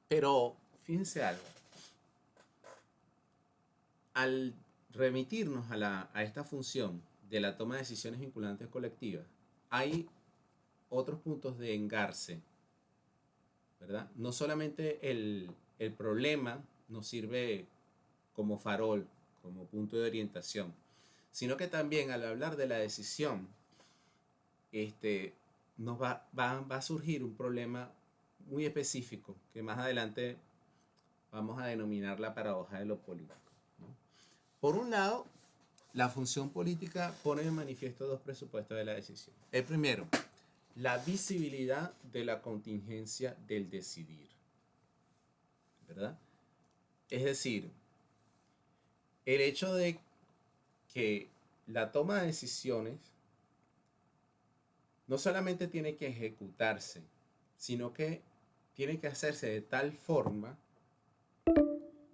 Pero fíjense algo. Al remitirnos a esta función de la toma de decisiones vinculantes colectivas, hay otros puntos de engarce, ¿verdad? No solamente el problema nos sirve como farol, como punto de orientación, sino que también al hablar de la decisión, nos va a surgir un problema muy específico que más adelante vamos a denominar la paradoja de lo político, ¿no? Por un lado, la función política pone de manifiesto dos presupuestos de la decisión. El primero, la visibilidad de la contingencia del decidir, ¿verdad? Es decir, el hecho de que la toma de decisiones no solamente tiene que ejecutarse, sino que tiene que hacerse de tal forma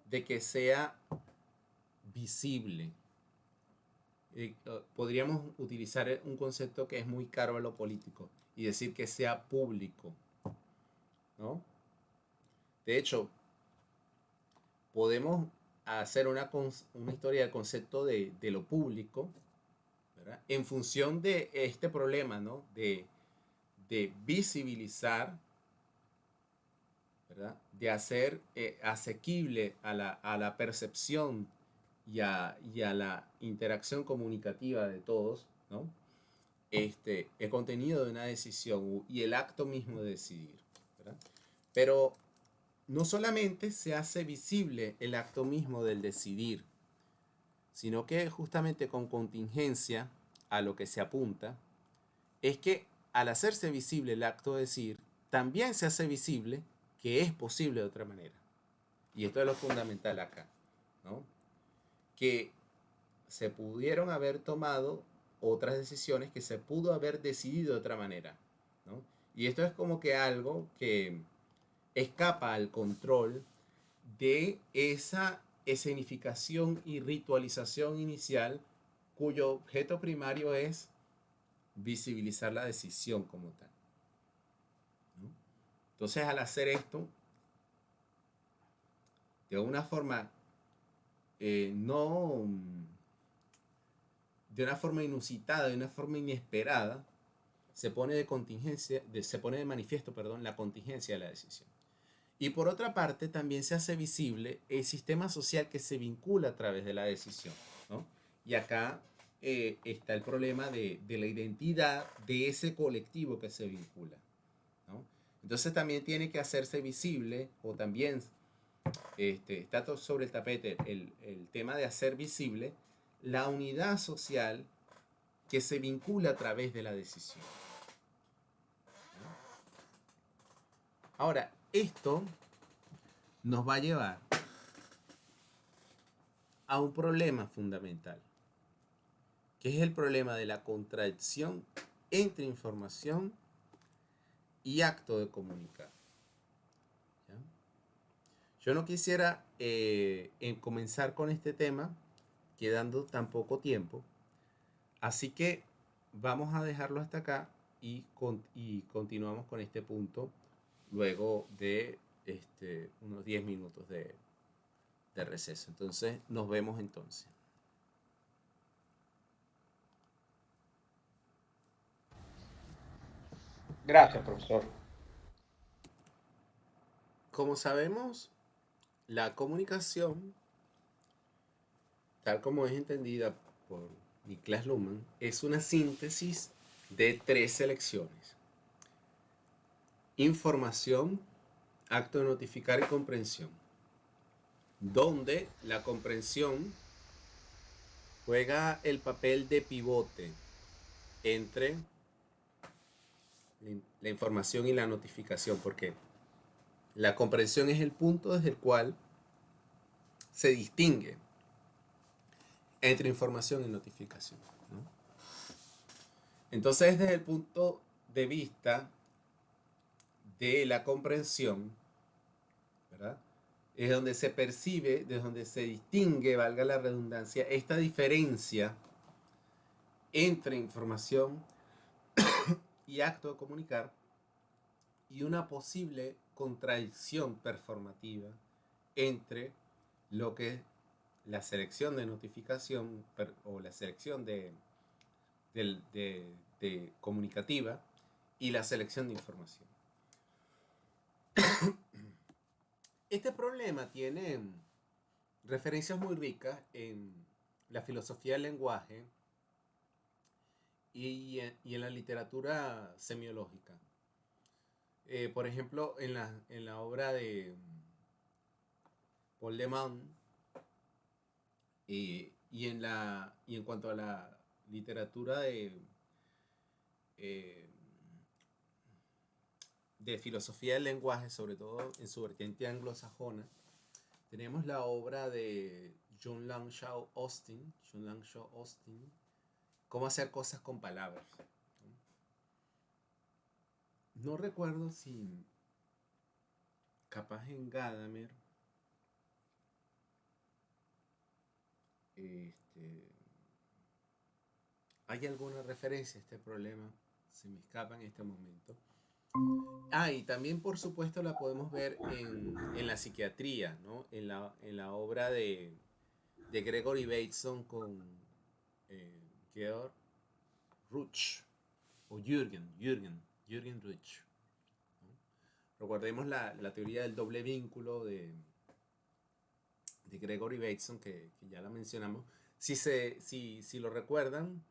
de que sea visible. Podríamos utilizar un concepto que es muy caro a lo político y decir que sea público, ¿no? De hecho, podemos hacer una historia del concepto de lo público, ¿verdad? En función de este problema, ¿no? De visibilizar, ¿verdad? De hacer asequible a la percepción y a la interacción comunicativa de todos, ¿no? El contenido de una decisión y el acto mismo de decidir, ¿verdad? Pero no solamente se hace visible el acto mismo del decidir, sino que justamente con contingencia a lo que se apunta es que al hacerse visible el acto de decidir, también se hace visible que es posible de otra manera. Y esto es lo fundamental acá, ¿no? Que se pudieron haber tomado otras decisiones, que se pudo haber decidido de otra manera, ¿no? Y esto es como que algo que escapa al control de esa escenificación y ritualización inicial cuyo objeto primario es visibilizar la decisión como tal, ¿no? Entonces, al hacer esto, de una forma no de una forma inusitada, de una forma inesperada, se pone de manifiesto, perdón, la contingencia de la decisión. Y por otra parte, también se hace visible el sistema social que se vincula a través de la decisión, ¿no? Y acá está el problema de la identidad de ese colectivo que se vincula, ¿no? Entonces también tiene que hacerse visible, o también está sobre el tapete el tema de hacer visible la unidad social que se vincula a través de la decisión. Ahora, esto nos va a llevar a un problema fundamental, que es el problema de la contradicción entre información y acto de comunicar, ¿ya? Yo no quisiera comenzar con este tema quedando tan poco tiempo, así que vamos a dejarlo hasta acá y continuamos con este punto luego de unos 10 minutos de receso. Entonces, nos vemos entonces. Gracias, profesor. Como sabemos, la comunicación, tal como es entendida por Niklas Luhmann, es una síntesis de tres selecciones: información, acto de notificar y comprensión, donde la comprensión juega el papel de pivote entre la información y la notificación, porque la comprensión es el punto desde el cual se distingue entre información y notificación, ¿no? Entonces, desde el punto de vista de la comprensión, ¿verdad?, es donde se percibe, desde donde se distingue, valga la redundancia, esta diferencia entre información y acto de comunicar, y una posible contradicción performativa entre lo que la selección de notificación o la selección de comunicativa y la selección de información. Este problema tiene referencias muy ricas en la filosofía del lenguaje y en la literatura semiológica. Por ejemplo, en la obra de Paul de Man y en cuanto a la literatura de filosofía del lenguaje, sobre todo en su vertiente anglosajona, tenemos la obra de John Langshaw Austin, Cómo hacer cosas con palabras. No recuerdo si capaz en Gadamer hay alguna referencia a este problema, se me escapa en este momento. Y también por supuesto la podemos ver en la psiquiatría, ¿no? En la obra de Gregory Bateson con Georg Ruch o Jürgen Ruch, ¿no? Recordemos la teoría del doble vínculo de Gregory Bateson, que ya la mencionamos. Si lo recuerdan,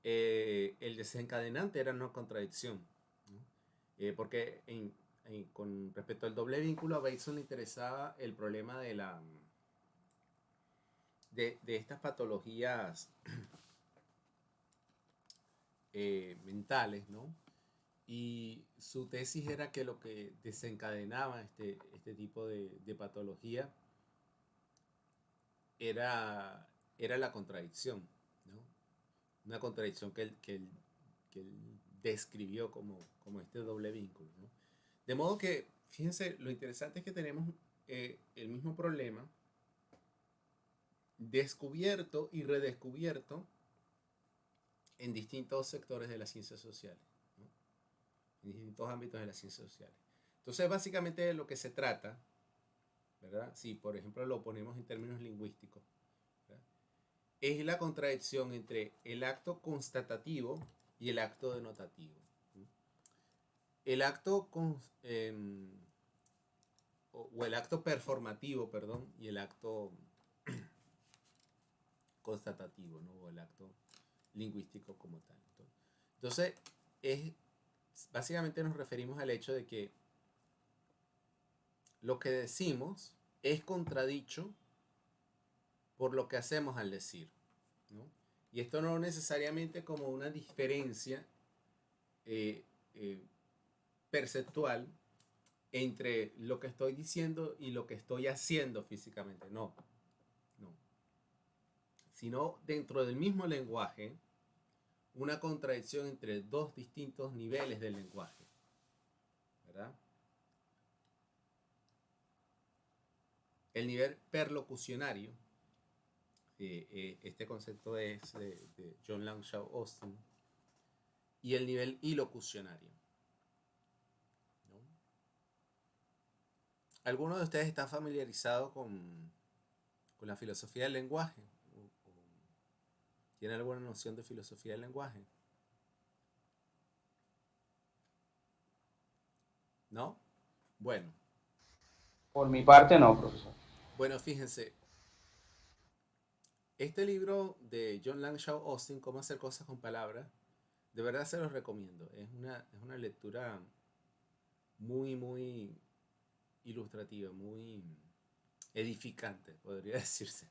el desencadenante era una contradicción, ¿no? Porque con respecto al doble vínculo, a Bateson le interesaba el problema de estas patologías mentales, ¿no? Y su tesis era que lo que desencadenaba este tipo de patología era la contradicción, ¿no? Una contradicción que él describió como este doble vínculo, ¿no? De modo que, fíjense, lo interesante es que tenemos el mismo problema descubierto y redescubierto en distintos sectores de las ciencias sociales, ¿no? En distintos ámbitos de las ciencias sociales. Entonces, básicamente de lo que se trata, ¿verdad? Si, por ejemplo, lo ponemos en términos lingüísticos, ¿verdad? Es la contradicción entre el acto constatativo y el acto denotativo. El acto o el acto performativo, perdón, y el acto constatativo, ¿no? O el acto lingüístico como tal. Entonces, básicamente nos referimos al hecho de que lo que decimos es contradicho por lo que hacemos al decir, ¿no? Y esto no necesariamente como una diferencia perceptual entre lo que estoy diciendo y lo que estoy haciendo físicamente, no, sino dentro del mismo lenguaje, una contradicción entre dos distintos niveles del lenguaje, ¿verdad? El nivel perlocucionario, este concepto es de John Langshaw Austin, y el nivel ilocucionario, ¿no? ¿Alguno de ustedes está familiarizado con la filosofía del lenguaje? ¿Tiene alguna noción de filosofía del lenguaje? ¿No? Bueno. Por mi parte no, profesor. Bueno, fíjense. Este libro de John Langshaw Austin, Cómo hacer cosas con palabras, de verdad se los recomiendo. Es una lectura muy, muy ilustrativa, muy edificante, podría decirse.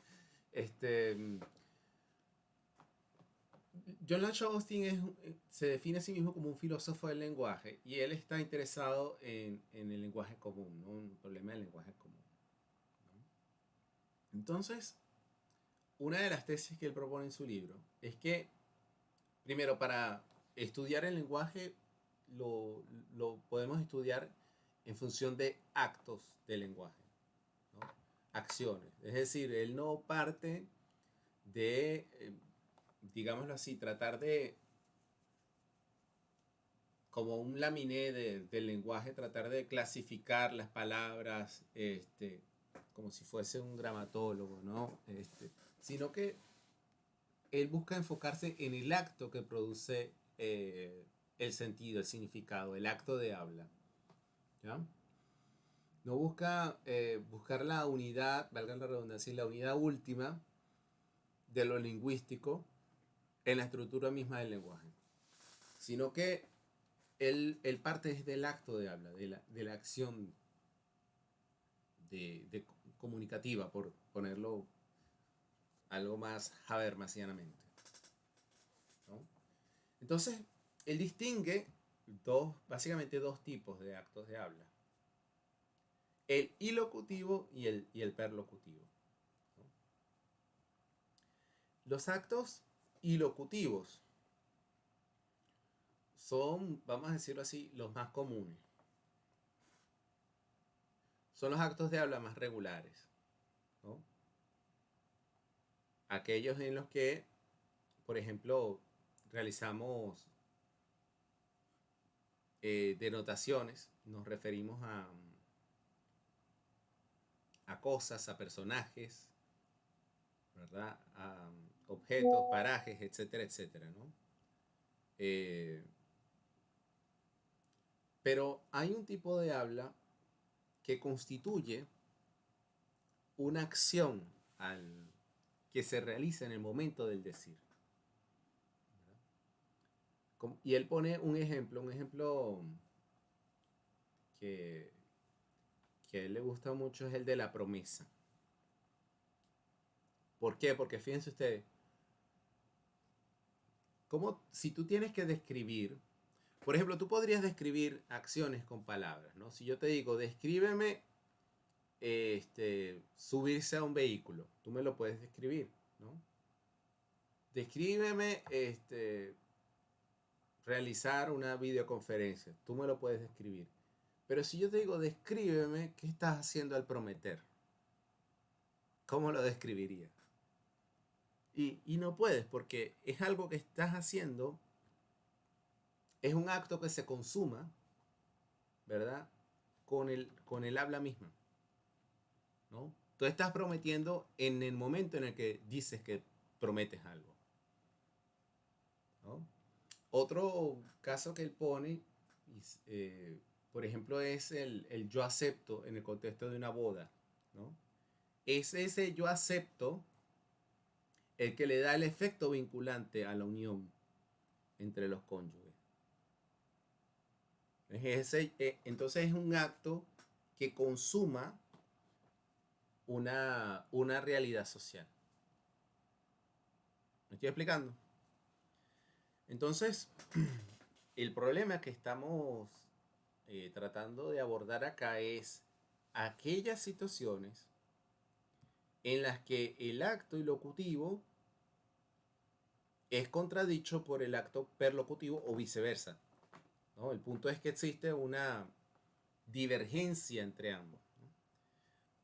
John Langshaw Austin se define a sí mismo como un filósofo del lenguaje y él está interesado en el lenguaje común, ¿no? Un problema del lenguaje común, ¿no? Entonces, una de las tesis que él propone en su libro es que, primero, para estudiar el lenguaje lo podemos estudiar en función de actos del lenguaje, ¿no? Acciones. Es decir, él no parte de, digámoslo así, tratar de, como un laminé del lenguaje, tratar de clasificar las palabras como si fuese un gramatólogo, ¿no? Sino que él busca enfocarse en el acto que produce el sentido, el significado, el acto de habla. ¿Ya? No busca buscar la unidad, valga la redundancia, la unidad última de lo lingüístico en la estructura misma del lenguaje, sino que él parte desde el acto de habla, de la acción de comunicativa, por ponerlo algo más habermasianamente, ¿no? Entonces, él distingue básicamente dos tipos de actos de habla: el ilocutivo y el perlocutivo, ¿no? Los actos ilocutivos son, vamos a decirlo así, los más comunes. Son los actos de habla más regulares, ¿no? Aquellos en los que, por ejemplo, realizamos denotaciones, nos referimos a cosas, a personajes, ¿verdad? A objetos, parajes, etcétera, etcétera, ¿no? Pero hay un tipo de habla que constituye una acción que se realiza en el momento del decir. Y él pone un ejemplo que, que a él le gusta mucho, es el de la promesa. ¿Por qué? Porque fíjense ustedes, como si tú tienes que describir, por ejemplo, tú podrías describir acciones con palabras, ¿no? Si yo te digo, descríbeme subirse a un vehículo, tú me lo puedes describir, ¿no? Descríbeme realizar una videoconferencia, tú me lo puedes describir. Pero si yo te digo, descríbeme qué estás haciendo al prometer, ¿cómo lo describiría? Y no puedes, porque es algo que estás haciendo, es un acto que se consuma, ¿verdad? Con el habla misma, ¿no? Tú estás prometiendo en el momento en el que dices que prometes algo, ¿no? Otro caso que él pone, por ejemplo, es el yo acepto en el contexto de una boda, ¿no? Es ese yo acepto el que le da el efecto vinculante a la unión entre los cónyuges. Entonces es un acto que consuma una realidad social. ¿Me estoy explicando? Entonces, el problema que estamos tratando de abordar acá es aquellas situaciones en las que el acto ilocutivo es contradicho por el acto perlocutivo o viceversa, ¿no? El punto es que existe una divergencia entre ambos, ¿no?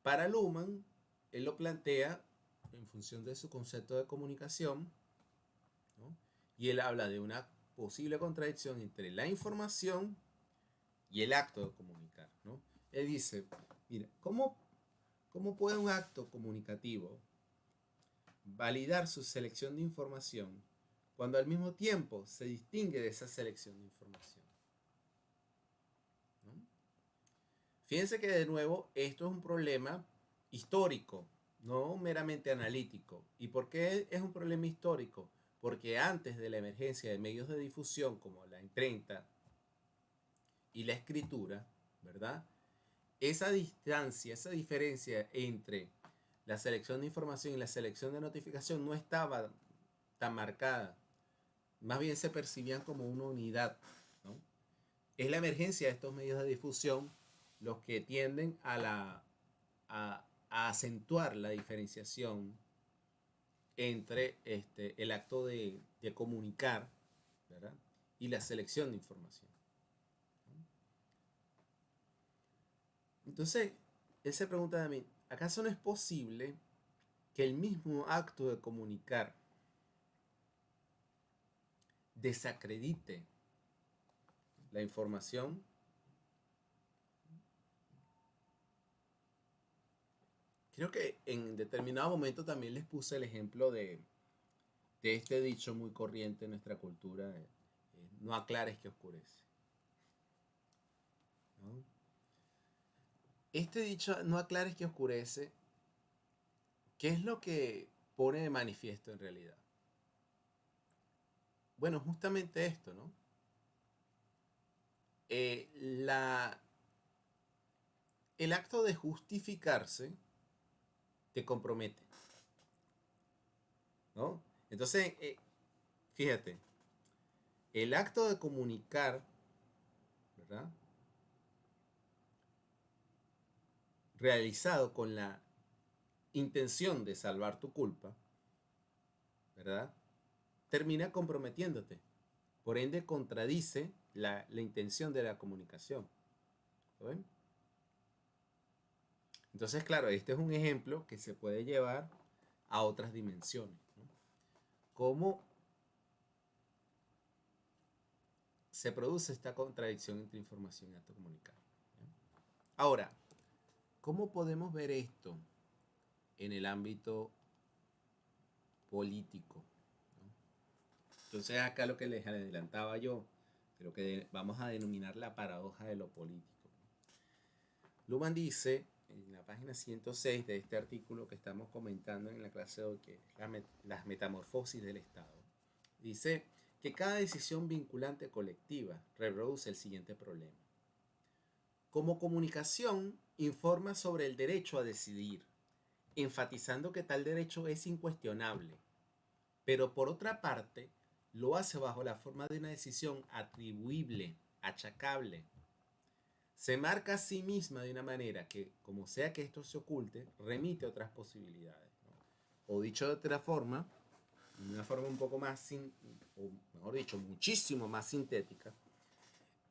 Para Luhmann, él lo plantea en función de su concepto de comunicación, ¿no? Y él habla de una posible contradicción entre la información y el acto de comunicar, ¿no? Él dice, mira, ¿cómo puede un acto comunicativo validar su selección de información cuando al mismo tiempo se distingue de esa selección de información, ¿no? Fíjense que de nuevo esto es un problema histórico, no meramente analítico. ¿Y por qué es un problema histórico? Porque antes de la emergencia de medios de difusión como la imprenta y la escritura, ¿verdad? Esa distancia, esa diferencia entre la selección de información y la selección de notificación no estaba tan marcada. Más bien se percibían como una unidad, ¿no? Es la emergencia de estos medios de difusión los que tienden a acentuar la diferenciación entre el acto de comunicar, ¿verdad? Y la selección de información. Entonces, él se pregunta a mí, ¿acaso no es posible que el mismo acto de comunicar desacredite la información? creo que en determinado momento también les puse el ejemplo de este dicho muy corriente en nuestra cultura, no aclares que oscurece, ¿no? Este dicho, no aclares que oscurece, ¿qué es lo que pone de manifiesto en realidad? Bueno, justamente esto, ¿no? Eh, la, el acto de justificarse te compromete, ¿no? Entonces, fíjate, el acto de comunicar, ¿verdad? Realizado con la intención de salvar tu culpa, ¿verdad? Termina comprometiéndote. Por ende, contradice la intención de la comunicación. ¿Ven? Entonces, claro, este es un ejemplo que se puede llevar a otras dimensiones, ¿no? ¿Cómo se produce esta contradicción entre información y acto comunicado? Ahora, ¿cómo podemos ver esto en el ámbito político? Entonces acá lo que les adelantaba yo, de lo que vamos a denominar la paradoja de lo político. Luhmann dice, en la página 106 de este artículo que estamos comentando en la clase de hoy, que es las metamorfosis del Estado, dice que cada decisión vinculante colectiva reproduce el siguiente problema. Como comunicación, informa sobre el derecho a decidir, enfatizando que tal derecho es incuestionable, pero por otra parte, lo hace bajo la forma de una decisión atribuible, achacable. Se marca a sí misma de una manera que, como sea que esto se oculte, remite a otras posibilidades, ¿no? O dicho de otra forma, de una forma un poco más, o mejor dicho, muchísimo más sintética,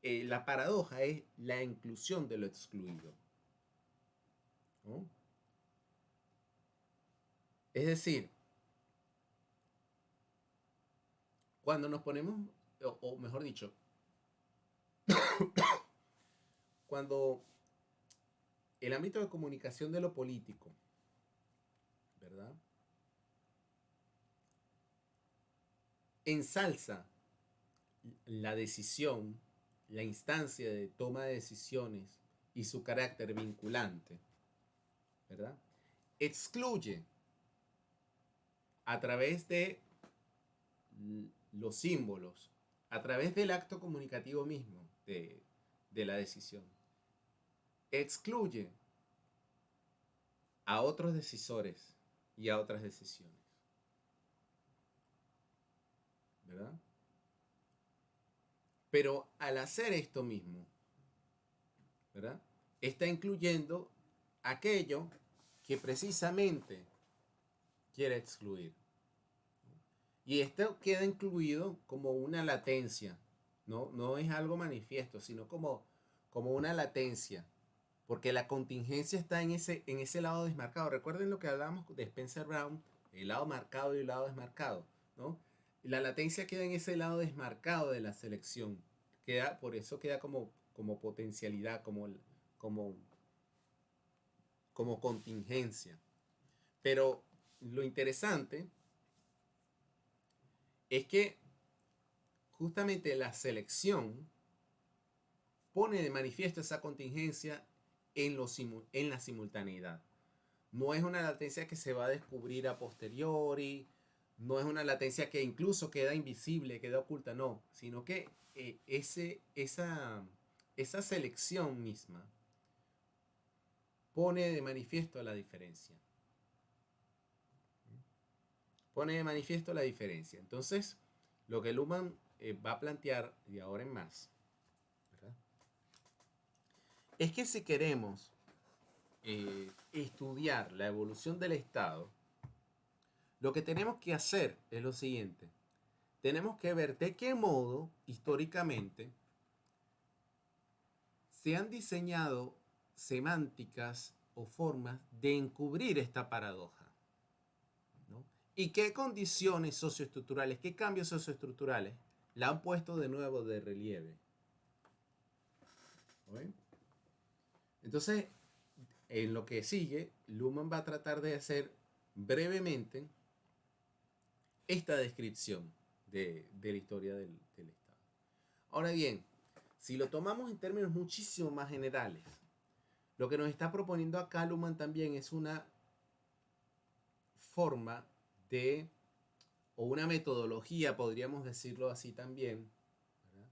la paradoja es la inclusión de lo excluido, ¿no? Es decir, cuando nos ponemos, o mejor dicho, cuando el ámbito de comunicación de lo político, ¿verdad? Ensalza la decisión, la instancia de toma de decisiones y su carácter vinculante, ¿verdad? Excluye a través de los símbolos, a través del acto comunicativo mismo de la decisión. Excluye a otros decisores y a otras decisiones, ¿verdad? Pero al hacer esto mismo, ¿verdad? Está incluyendo aquello que precisamente quiere excluir. Y esto queda incluido como una latencia, ¿no? No es algo manifiesto, sino como una latencia, porque la contingencia está en ese lado desmarcado. Recuerden lo que hablábamos de Spencer Brown, el lado marcado y el lado desmarcado, ¿no? Y la latencia queda en ese lado desmarcado de la selección. Por eso queda como potencialidad, como, como contingencia. Pero lo interesante es que justamente la selección pone de manifiesto esa contingencia en la simultaneidad. No es una latencia que se va a descubrir a posteriori, no es una latencia que incluso queda invisible, queda oculta, no, sino que esa selección misma pone de manifiesto la diferencia. Pone de manifiesto la diferencia. Entonces, lo que Luhmann va a plantear de ahora en más, ¿verdad? Es que si queremos estudiar la evolución del Estado, lo que tenemos que hacer es lo siguiente. Tenemos que ver de qué modo, históricamente, se han diseñado semánticas o formas de encubrir esta paradoja, ¿no? Y qué condiciones socioestructurales, qué cambios socioestructurales la han puesto de nuevo de relieve. ¿Ven? Entonces, en lo que sigue, Luhmann va a tratar de hacer brevemente esta descripción de la historia del Estado. Ahora bien, si lo tomamos en términos muchísimo más generales, lo que nos está proponiendo acá Luhmann también es una forma de, o una metodología, podríamos decirlo así también, ¿verdad?,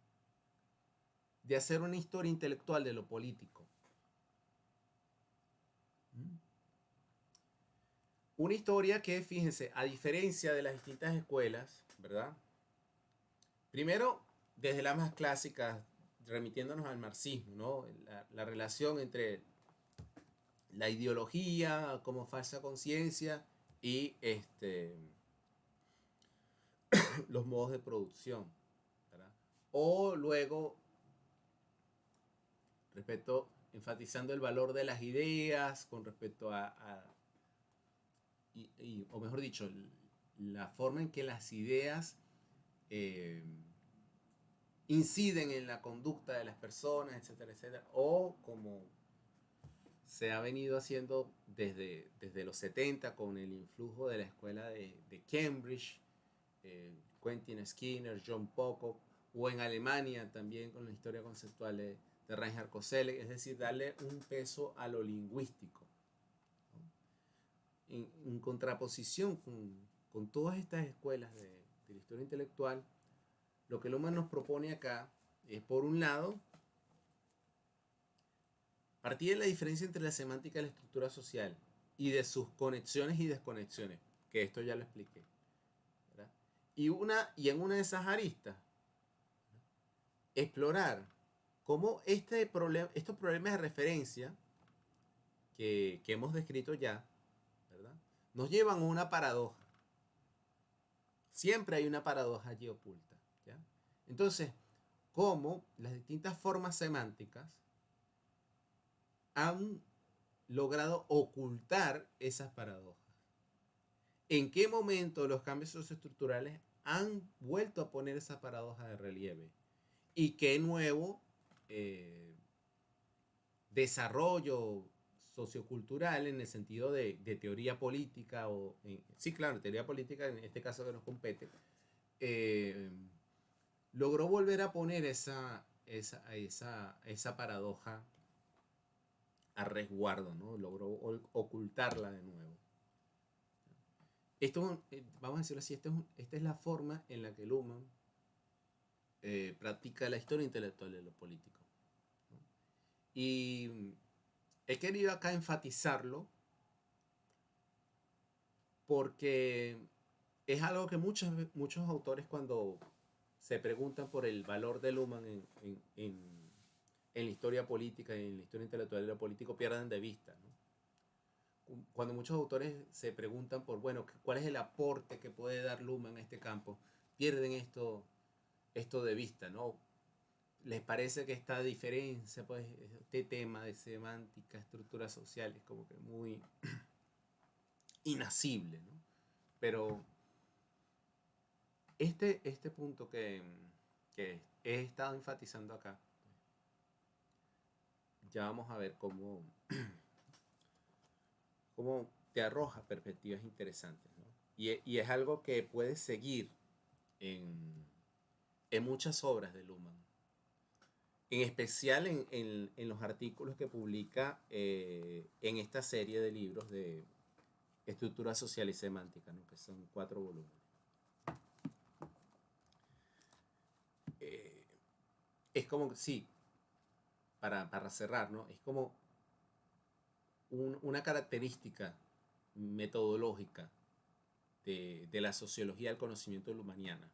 de hacer una historia intelectual de lo político. Una historia que, fíjense, a diferencia de las distintas escuelas, ¿verdad? Primero, desde las más clásicas, remitiéndonos al marxismo, ¿no? La relación entre la ideología como falsa conciencia y los modos de producción, ¿verdad? O luego, enfatizando el valor de las ideas con respecto o mejor dicho, la forma en que las ideas inciden en la conducta de las personas, etcétera, etcétera, o como se ha venido haciendo desde los 70 con el influjo de la escuela de Cambridge, Quentin Skinner, John Pocock, o en Alemania también con la historia conceptual de Reinhard Koselleck, es decir, darle un peso a lo lingüístico, ¿no? En contraposición con todas estas escuelas de la historia intelectual, lo que Luhmann nos propone acá es, por un lado, partir de la diferencia entre la semántica y la estructura social y de sus conexiones y desconexiones, que esto ya lo expliqué, ¿verdad? Y en una de esas aristas, explorar cómo estos problemas de referencia que hemos descrito ya, ¿verdad?, nos llevan a una paradoja. Siempre hay una paradoja allí oculta, ¿ya? Entonces, cómo las distintas formas semánticas han logrado ocultar esas paradojas. ¿En qué momento los cambios socioestructurales han vuelto a poner esa paradoja de relieve? ¿Y qué nuevo desarrollo sociocultural en el sentido de teoría política, sí, claro, teoría política en este caso que nos compete, logró volver a poner esa paradoja a resguardo, ¿no? Logró ocultarla de nuevo. Esto, vamos a decirlo así, esta es la forma en la que Luhmann practica la historia intelectual de lo político, ¿no? Y he querido acá enfatizarlo porque es algo que muchos autores, cuando se preguntan por el valor de Luhmann en la historia política y en la historia intelectual de lo político, pierden de vista, ¿no? Cuando muchos autores se preguntan por, bueno, ¿cuál es el aporte que puede dar Luhmann a este campo?, pierden esto de vista, ¿no? Les parece que esta diferencia, pues, este tema de semántica, estructuras sociales, como que muy inasible, ¿no? Pero este punto que he estado enfatizando acá, ya vamos a ver cómo te arroja perspectivas interesantes, ¿no? Y es algo que puedes seguir en muchas obras de Luhmann, en especial en los artículos que publica en esta serie de libros de estructura social y semántica, ¿no?, que son 4 volúmenes. Es como, sí, para cerrar, ¿no?, es como una característica metodológica de la sociología del conocimiento luhmanniana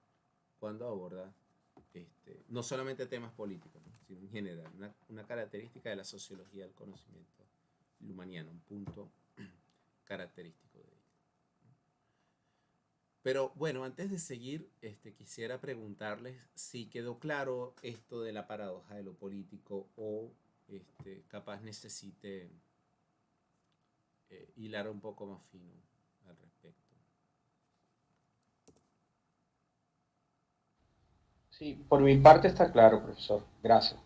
cuando aborda no solamente temas políticos, ¿no?, sino en general, una característica de la sociología del conocimiento luhmanniano, un punto característico de ella. Pero bueno, antes de seguir, quisiera preguntarles si quedó claro esto de la paradoja de lo político, o capaz necesite hilar un poco más fino al respecto. Sí, por mi parte está claro, profesor. Gracias.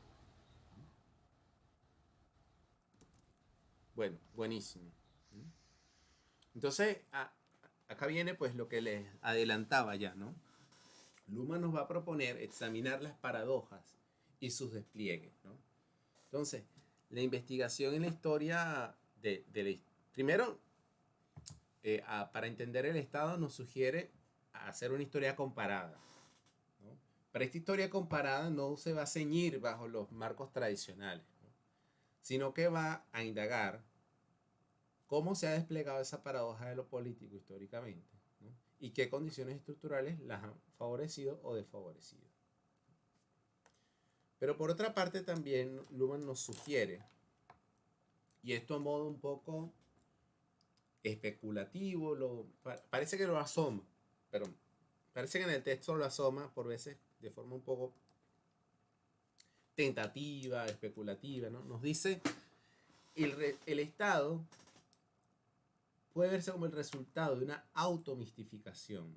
Bueno, buenísimo. Entonces, acá viene pues lo que les adelantaba ya, ¿no? Luhmann nos va a proponer examinar las paradojas y sus despliegues, ¿no? Entonces, la investigación en la historia primero, para entender el Estado nos sugiere hacer una historia comparada, ¿no? Para esta historia comparada no se va a ceñir bajo los marcos tradicionales, ¿no? Sino que va a indagar cómo se ha desplegado esa paradoja de lo político históricamente, ¿no? Y qué condiciones estructurales las han favorecido o desfavorecido. Pero por otra parte también Luhmann nos sugiere, y esto a modo un poco especulativo, parece que lo asoma, pero parece que en el texto lo asoma por veces de forma un poco tentativa, especulativa, ¿no? Nos dice, el Estado puede verse como el resultado de una automistificación,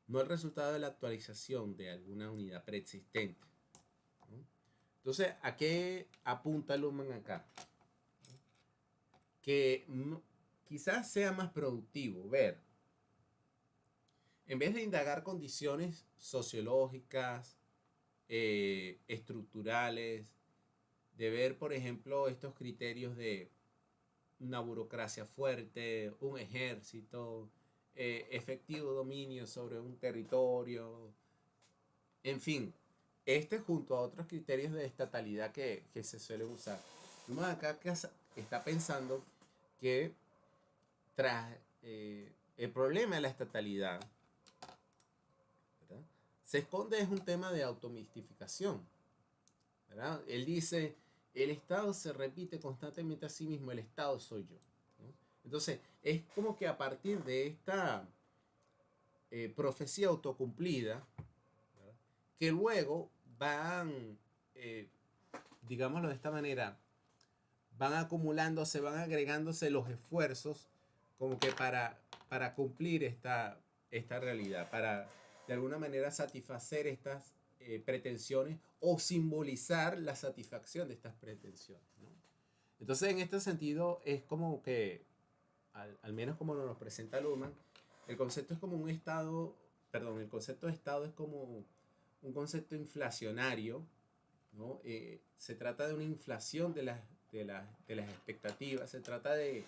no el resultado de la actualización de alguna unidad preexistente, ¿no? Entonces, ¿a qué apunta Luhmann acá? Que quizás sea más productivo ver, en vez de indagar condiciones sociológicas, estructurales, de ver, por ejemplo, estos criterios de una burocracia fuerte, un ejército, efectivo dominio sobre un territorio, en fin, junto a otros criterios de estatalidad que se suelen usar. Uno acá está pensando que tras el problema de la estatalidad, ¿verdad?, se esconde es un tema de automistificación, ¿verdad? Él dice, el Estado se repite constantemente a sí mismo, el Estado soy yo, ¿no? Entonces, es como que a partir de esta profecía autocumplida, ¿verdad?, que luego van, digámoslo de esta manera, van acumulándose, van agregándose los esfuerzos como que para cumplir esta realidad, para de alguna manera satisfacer estas pretensiones o simbolizar la satisfacción de estas pretensiones, ¿no? Entonces, en este sentido, es como que, al menos como nos presenta Luhmann, el concepto es como un estado, perdón, el concepto de estado es como un concepto inflacionario, ¿no? Se trata de una inflación de las expectativas, se trata de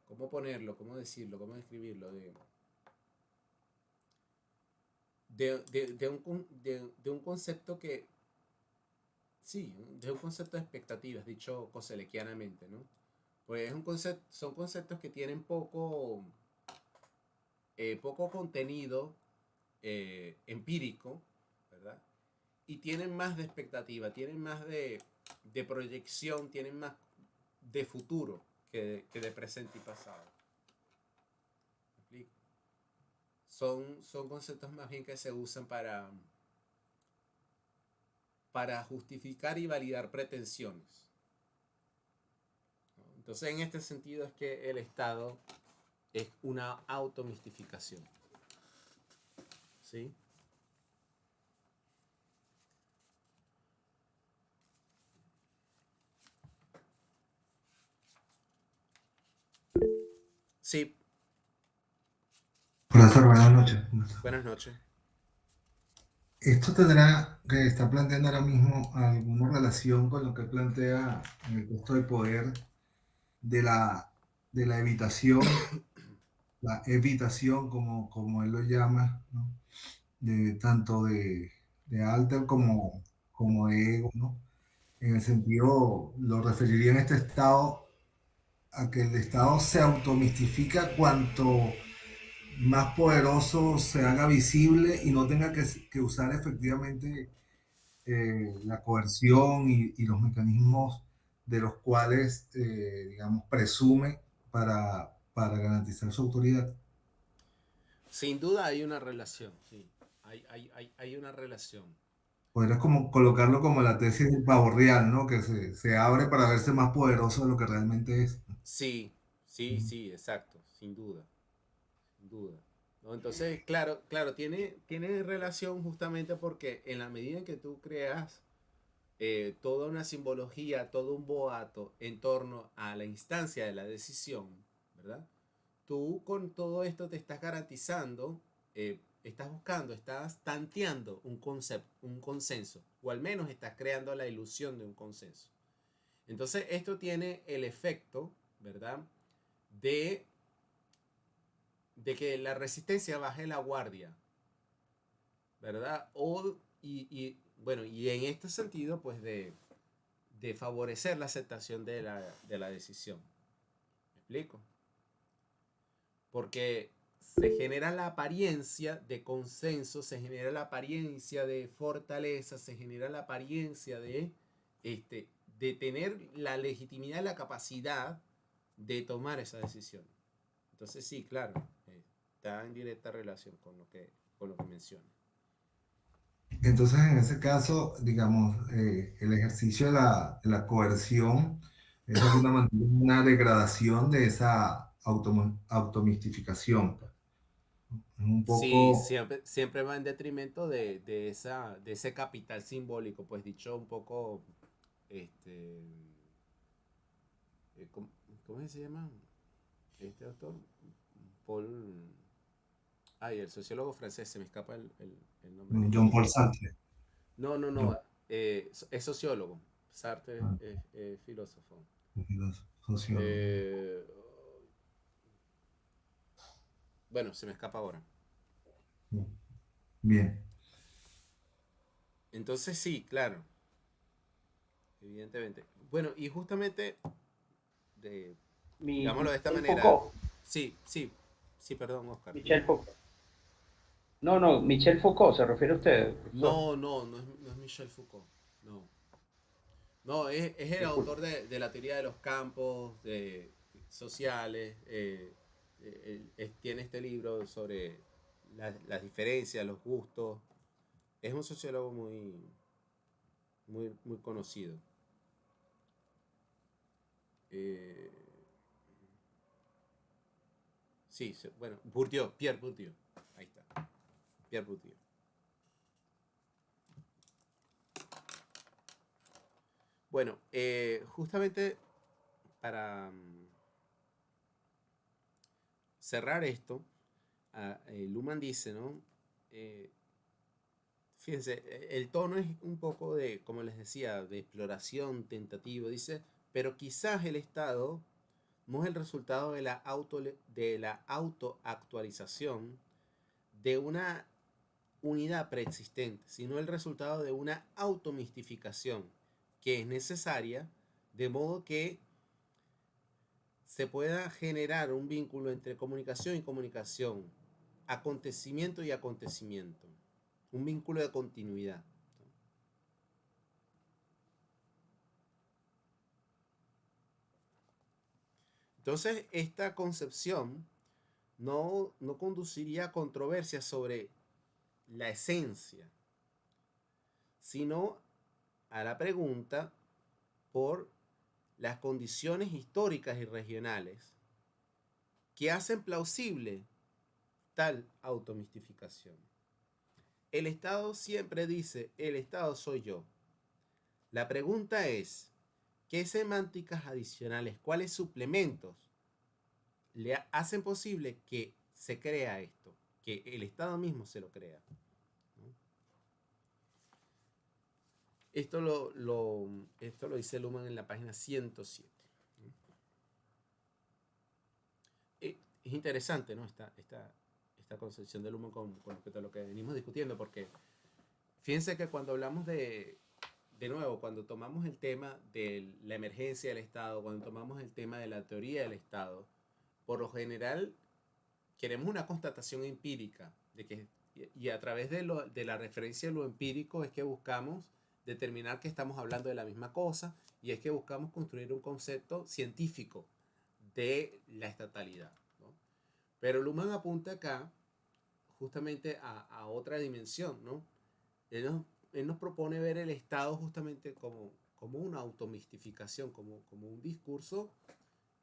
¿cómo ponerlo? ¿Cómo decirlo? ¿Cómo describirlo? De un concepto que, sí, de un concepto de expectativas, dicho coselequianamente, ¿no? Pues son conceptos que tienen poco contenido empírico, ¿verdad? Y tienen más de expectativa, tienen más de proyección, tienen más de futuro que de presente y pasado. ¿Me explico? Son conceptos más bien que se usan para justificar y validar pretensiones, ¿no? Entonces, en este sentido es que el Estado es una automistificación, ¿sí? Sí, Profesor, buenas noches. buenas noches. Esto tendrá que está planteando ahora mismo alguna relación con lo que plantea en el texto de poder de la evitación, la evitación como él lo llama, ¿no?, de tanto de Alter como de Ego, ¿no? En el sentido, lo referiría en este estado a que el Estado se automistifica cuanto más poderoso se haga visible y no tenga que usar efectivamente la coerción y los mecanismos de los cuales, digamos, presume para garantizar su autoridad. Sin duda hay una relación, sí. Hay una relación. Podrías como colocarlo como la tesis del pavo real, ¿no? Que se abre para verse más poderoso de lo que realmente es. Sí, sí, sí, exacto, sin duda, sin duda, ¿no? Entonces, claro, tiene relación justamente porque en la medida en que tú creas toda una simbología, todo un boato en torno a la instancia de la decisión, ¿verdad? Tú con todo esto te estás garantizando, estás buscando, estás tanteando un concepto, un consenso, o al menos estás creando la ilusión de un consenso. Entonces esto tiene el efecto, ¿verdad? De, de que la resistencia baje la guardia, ¿verdad? Bueno, y en este sentido, pues de favorecer la aceptación de la decisión. ¿Me explico? Porque se genera la apariencia de consenso, se genera la apariencia de fortaleza, se genera la apariencia de tener la legitimidad, la capacidad de tomar esa decisión. Entonces sí, claro, está en directa relación con lo que menciona. Entonces, en ese caso, digamos, el ejercicio de la coerción es de alguna manera una degradación de esa automistificación, pues. Es un Sí, poco, siempre va en detrimento de ese capital simbólico, pues dicho un poco, este, ¿cómo, cómo se llama este autor? Paul, ay, el sociólogo francés, se me escapa el nombre en este John momento. Paul Sartre. No, no, John, no, es sociólogo, Sartre ah, es filósofo. sociólogo. Eh, bueno, se me escapa ahora. Bien. Entonces sí, claro, evidentemente. Bueno, y justamente de, digámoslo de esta Michel manera. Foucault. Sí, sí, sí, perdón, Oscar, Michel dime. Foucault. No, no, Michel Foucault, ¿se refiere a usted, profesor? No es Michel Foucault. No. No, es el autor Disculpe. de la teoría de los campos sociales. Tiene este libro sobre las diferencias, los gustos. Es un sociólogo muy conocido. Eh, sí, bueno, Bourdieu, Pierre Bourdieu. Ahí está, Pierre Bourdieu. Bueno, justamente para cerrar esto, Luhmann dice, ¿no? Eh, Fíjense, el tono es un poco de, como les decía, de exploración, tentativo. Dice, pero quizás el Estado no es el resultado de la autoactualización de una unidad preexistente, sino el resultado de una automistificación que es necesaria, de modo que se pueda generar un vínculo entre comunicación y comunicación, acontecimiento y acontecimiento, un vínculo de continuidad. Entonces, esta concepción no conduciría a controversias sobre la esencia, sino a la pregunta por las condiciones históricas y regionales que hacen plausible tal automistificación. El Estado siempre dice, el Estado soy yo. La pregunta es, ¿qué semánticas adicionales, cuáles suplementos le hacen posible que se crea esto? Que el Estado mismo se lo crea, ¿no? Esto lo dice Luhmann en la página 107. Es interesante, ¿no? Esta concepción de Luhmann con respecto a lo que venimos discutiendo, porque fíjense que cuando hablamos de nuevo, cuando tomamos el tema de la emergencia del Estado, cuando tomamos el tema de la teoría del Estado, por lo general queremos una constatación empírica de que, y a través de la referencia a lo empírico es que buscamos determinar que estamos hablando de la misma cosa y es que buscamos construir un concepto científico de la estatalidad, ¿no? Pero Luhmann apunta acá justamente a otra dimensión, ¿no? Él nos, él nos propone ver el Estado justamente como una automistificación, como un discurso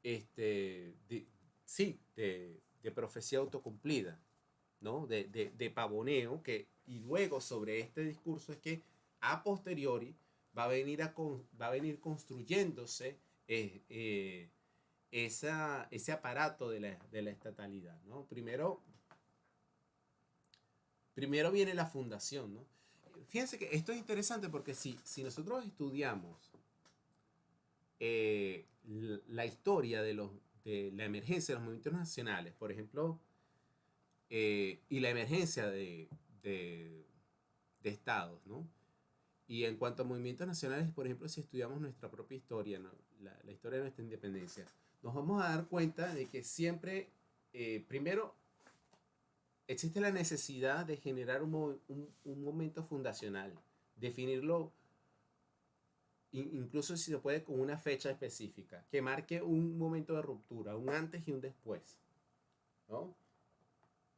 de, sí, de profecía autocumplida, ¿no? De pavoneo, y luego sobre este discurso es que a posteriori va a venir construyéndose ese aparato de la estatalidad, ¿no? Primero viene la fundación, ¿no? Fíjense que esto es interesante porque si nosotros estudiamos la historia de la emergencia de los movimientos nacionales, por ejemplo, y la emergencia de estados, ¿no? Y en cuanto a movimientos nacionales, por ejemplo, si estudiamos nuestra propia historia, ¿no? La historia de nuestra independencia, nos vamos a dar cuenta de que siempre, primero, existe la necesidad de generar un momento fundacional, definirlo incluso si se puede con una fecha específica, que marque un momento de ruptura, un antes y un después, ¿no?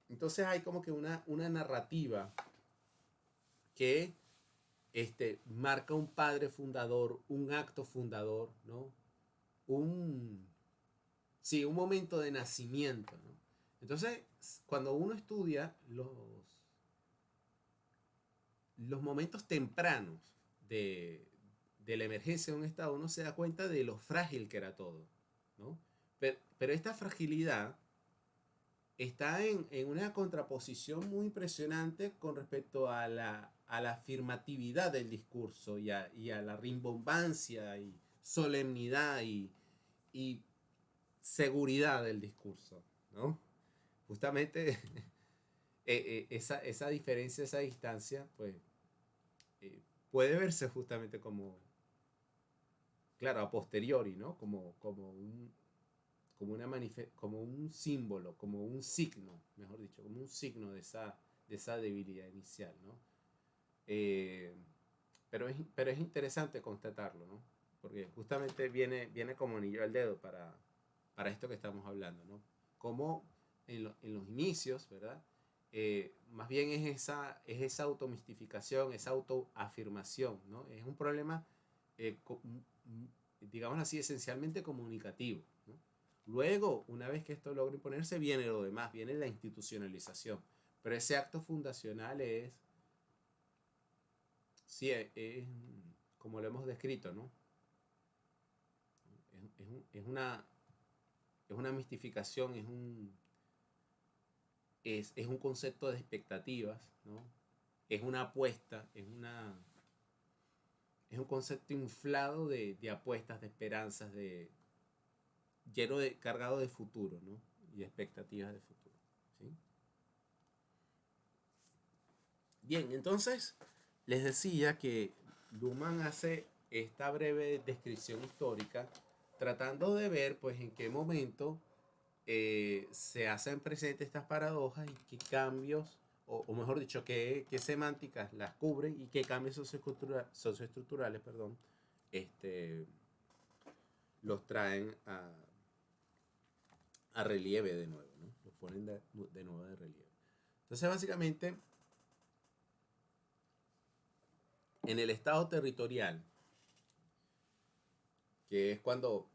Entonces hay como que una narrativa que marca un padre fundador, un acto fundador, ¿no? Sí, un momento de nacimiento, ¿no? Entonces, cuando uno estudia los momentos tempranos de la emergencia de un estado, uno se da cuenta de lo frágil que era todo, ¿no? Pero esta fragilidad está en una contraposición muy impresionante con respecto a la afirmatividad del discurso y a la rimbombancia y solemnidad y seguridad del discurso, ¿no? Justamente esa diferencia, esa distancia, pues puede verse justamente como, claro, a posteriori, ¿no? Como un símbolo, como un signo, mejor dicho, como un signo de esa debilidad inicial, ¿no? Eh, pero es interesante constatarlo, ¿no? Porque justamente viene como anillo al dedo para esto que estamos hablando, ¿no? Como en los inicios, ¿verdad? Más bien es esa automistificación, esa autoafirmación, ¿no? Es un problema, digamos así, esencialmente comunicativo, ¿no? Luego, una vez que esto logra imponerse, viene lo demás, viene la institucionalización. Pero ese acto fundacional sí, como lo hemos descrito, ¿no? Es una mistificación, es un concepto de expectativas, ¿no? Es una apuesta, es un concepto inflado de apuestas, de esperanzas, cargado de futuro, ¿no? Y de expectativas de futuro, ¿sí? Bien, entonces les decía que Luhmann hace esta breve descripción histórica tratando de ver pues en qué momento se hacen presentes estas paradojas y qué cambios, o mejor dicho, qué semánticas las cubren y qué cambios socioestructurales, perdón, los traen a relieve de nuevo, ¿no? Los ponen de nuevo de relieve. Entonces, básicamente, en el estado territorial, que es cuando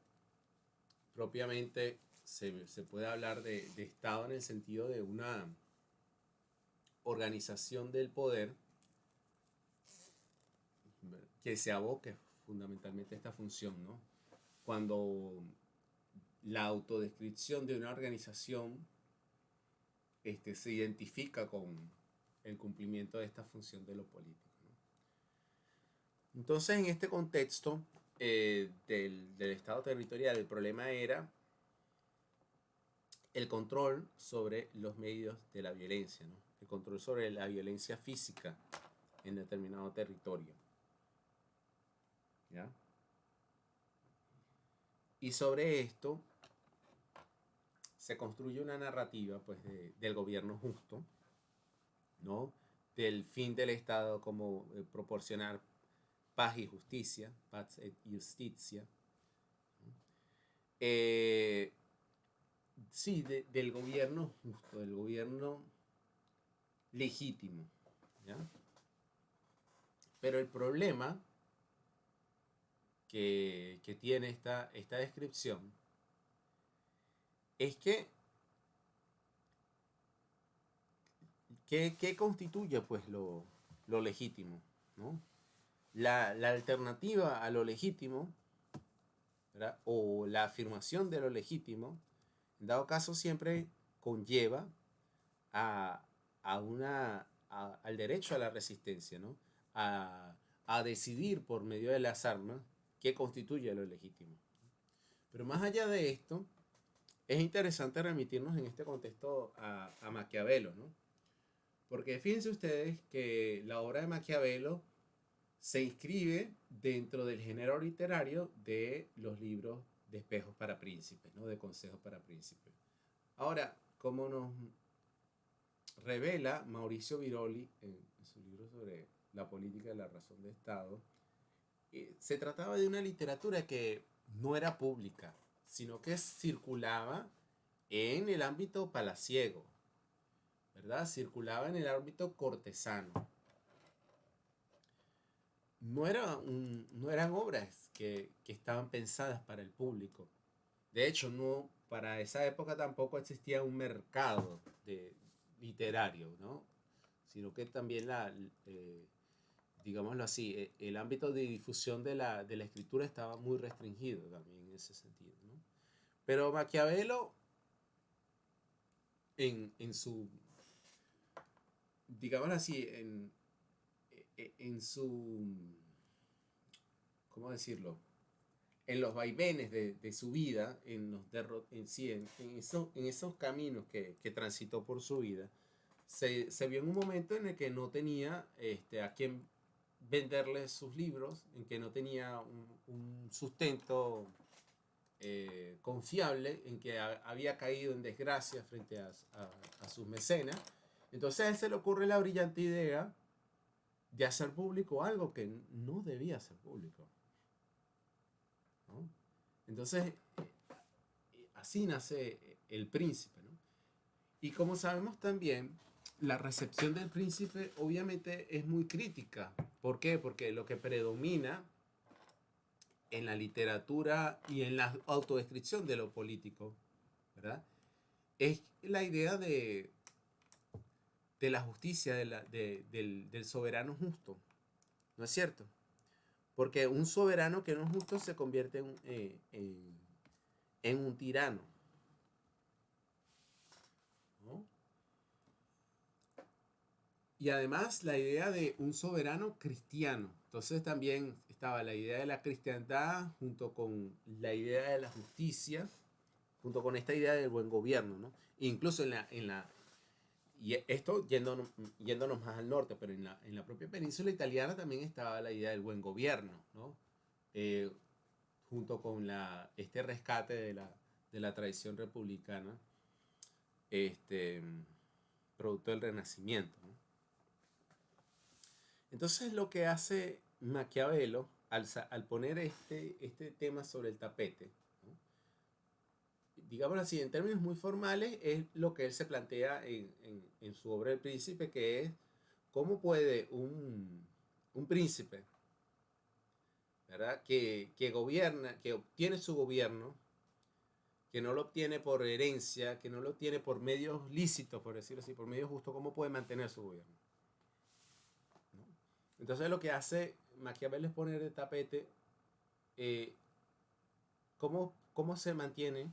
propiamente se puede hablar de estado en el sentido de una organización del poder que se aboque fundamentalmente a esta función, ¿no? Cuando la autodescripción de una organización se identifica con el cumplimiento de esta función de lo político, ¿no? Entonces, en este contexto del Estado territorial, el problema era el control sobre los medios de la violencia, ¿no? El control sobre la violencia física en determinado territorio, ¿ya? Y sobre esto se construye una narrativa pues, del gobierno justo, ¿no? Del fin del Estado como proporcionar paz y justicia, paz et justitia, ¿no? Sí, del gobierno justo, del gobierno legítimo, ¿ya? Pero el problema que tiene esta descripción es que ¿qué constituye pues lo legítimo, ¿no? la alternativa a lo legítimo, ¿verdad? O la afirmación de lo legítimo, en dado caso siempre conlleva a, al derecho a la resistencia, ¿no? A decidir por medio de las armas qué constituye lo legítimo. Pero más allá de esto, es interesante remitirnos en este contexto a Maquiavelo, ¿no? Porque fíjense ustedes que la obra de Maquiavelo se inscribe dentro del género literario de los libros de espejos para príncipes, ¿no? De consejos para príncipes. Ahora, como nos revela Mauricio Viroli en su libro sobre la política de la razón de Estado, se trataba de una literatura que no era pública, sino que circulaba en el ámbito palaciego, ¿verdad? Circulaba en el ámbito cortesano. No eran obras que estaban pensadas para el público. De hecho, no, para esa época tampoco existía un mercado literario, ¿no? Sino que también digámoslo así, el ámbito de difusión de la escritura estaba muy restringido también en ese sentido, ¿no? Pero Maquiavelo, en su, digámoslo así, en su, ¿cómo decirlo? En los vaivenes de su vida, en esos caminos que transitó por su vida, se vio en un momento en el que no tenía a quien venderle sus libros, en que no tenía un sustento confiable, en que había caído en desgracia frente a sus mecenas. Entonces a él se le ocurre la brillante idea de hacer público algo que no debía ser público, ¿no? Entonces, así nace El Príncipe, ¿no? Y como sabemos también, la recepción del Príncipe obviamente es muy crítica. ¿Por qué? Porque lo que predomina en la literatura y en la autodescripción de lo político, ¿verdad? Es la idea de la justicia, del soberano justo, ¿no es cierto? Porque un soberano que no es justo se convierte en un tirano, ¿no? Y además la idea de un soberano cristiano. Entonces también estaba la idea de la cristiandad junto con la idea de la justicia, junto con esta idea del buen gobierno, ¿no? Incluso y esto yéndonos más al norte, pero en la propia península italiana también estaba la idea del buen gobierno, ¿no? Junto con este rescate de la tradición republicana, producto del Renacimiento, ¿no? Entonces lo que hace Maquiavelo al poner este tema sobre el tapete, ¿no? Digamos así, en términos muy formales, es lo que él se plantea en su obra El Príncipe, que es cómo puede un príncipe, ¿verdad? Que gobierna, que obtiene su gobierno, que no lo obtiene por herencia, que no lo obtiene por medios lícitos, por decirlo así, por medios justos, ¿cómo puede mantener su gobierno? ¿No? Entonces lo que hace Maquiavelo es poner de tapete cómo se mantiene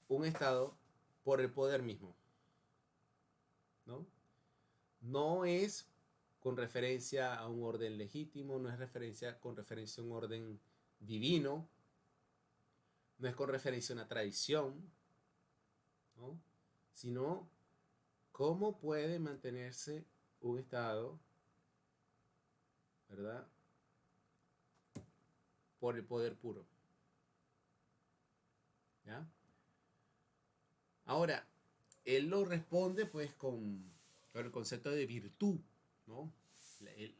un Estado por el poder mismo, ¿no? No es con referencia a un orden legítimo, no es con referencia a un orden divino, no es con referencia a una tradición, ¿no? Sino cómo puede mantenerse un Estado, ¿verdad? Por el poder puro, ¿ya? Ahora, él lo responde pues con el concepto de virtud, ¿no?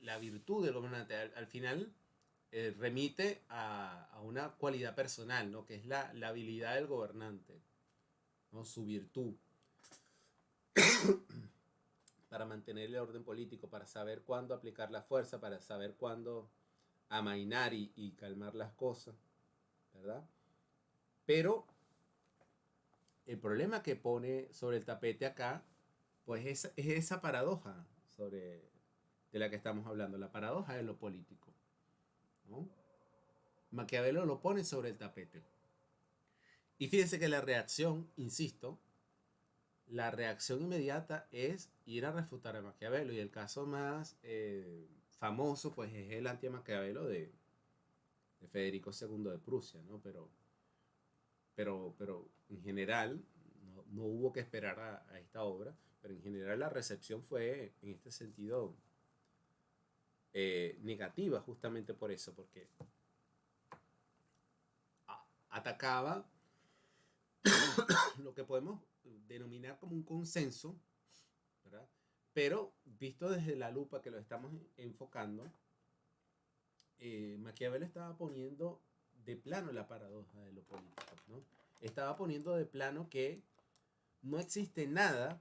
La virtud del gobernante al final remite a una cualidad personal, ¿no? Que es la habilidad del gobernante, ¿no? Su virtud para mantener el orden político, para saber cuándo aplicar la fuerza, para saber cuándo amainar y calmar las cosas, ¿verdad? Pero el problema que pone sobre el tapete acá, pues es esa paradoja de la que estamos hablando, la paradoja de lo político, ¿no? Maquiavelo lo pone sobre el tapete. Y fíjense que la reacción, insisto, la reacción inmediata es ir a refutar a Maquiavelo. Y el caso más famoso, pues, es el anti-Maquiavelo de Federico II de Prusia, ¿no? Pero en general, no hubo que esperar a esta obra, pero en general la recepción fue, en este sentido, negativa, justamente por eso, porque atacaba lo que podemos denominar como un consenso, ¿verdad? Pero visto desde la lupa que lo estamos enfocando, Maquiavelo estaba poniendo de plano la paradoja de lo político, ¿no? Estaba poniendo de plano que no existe nada,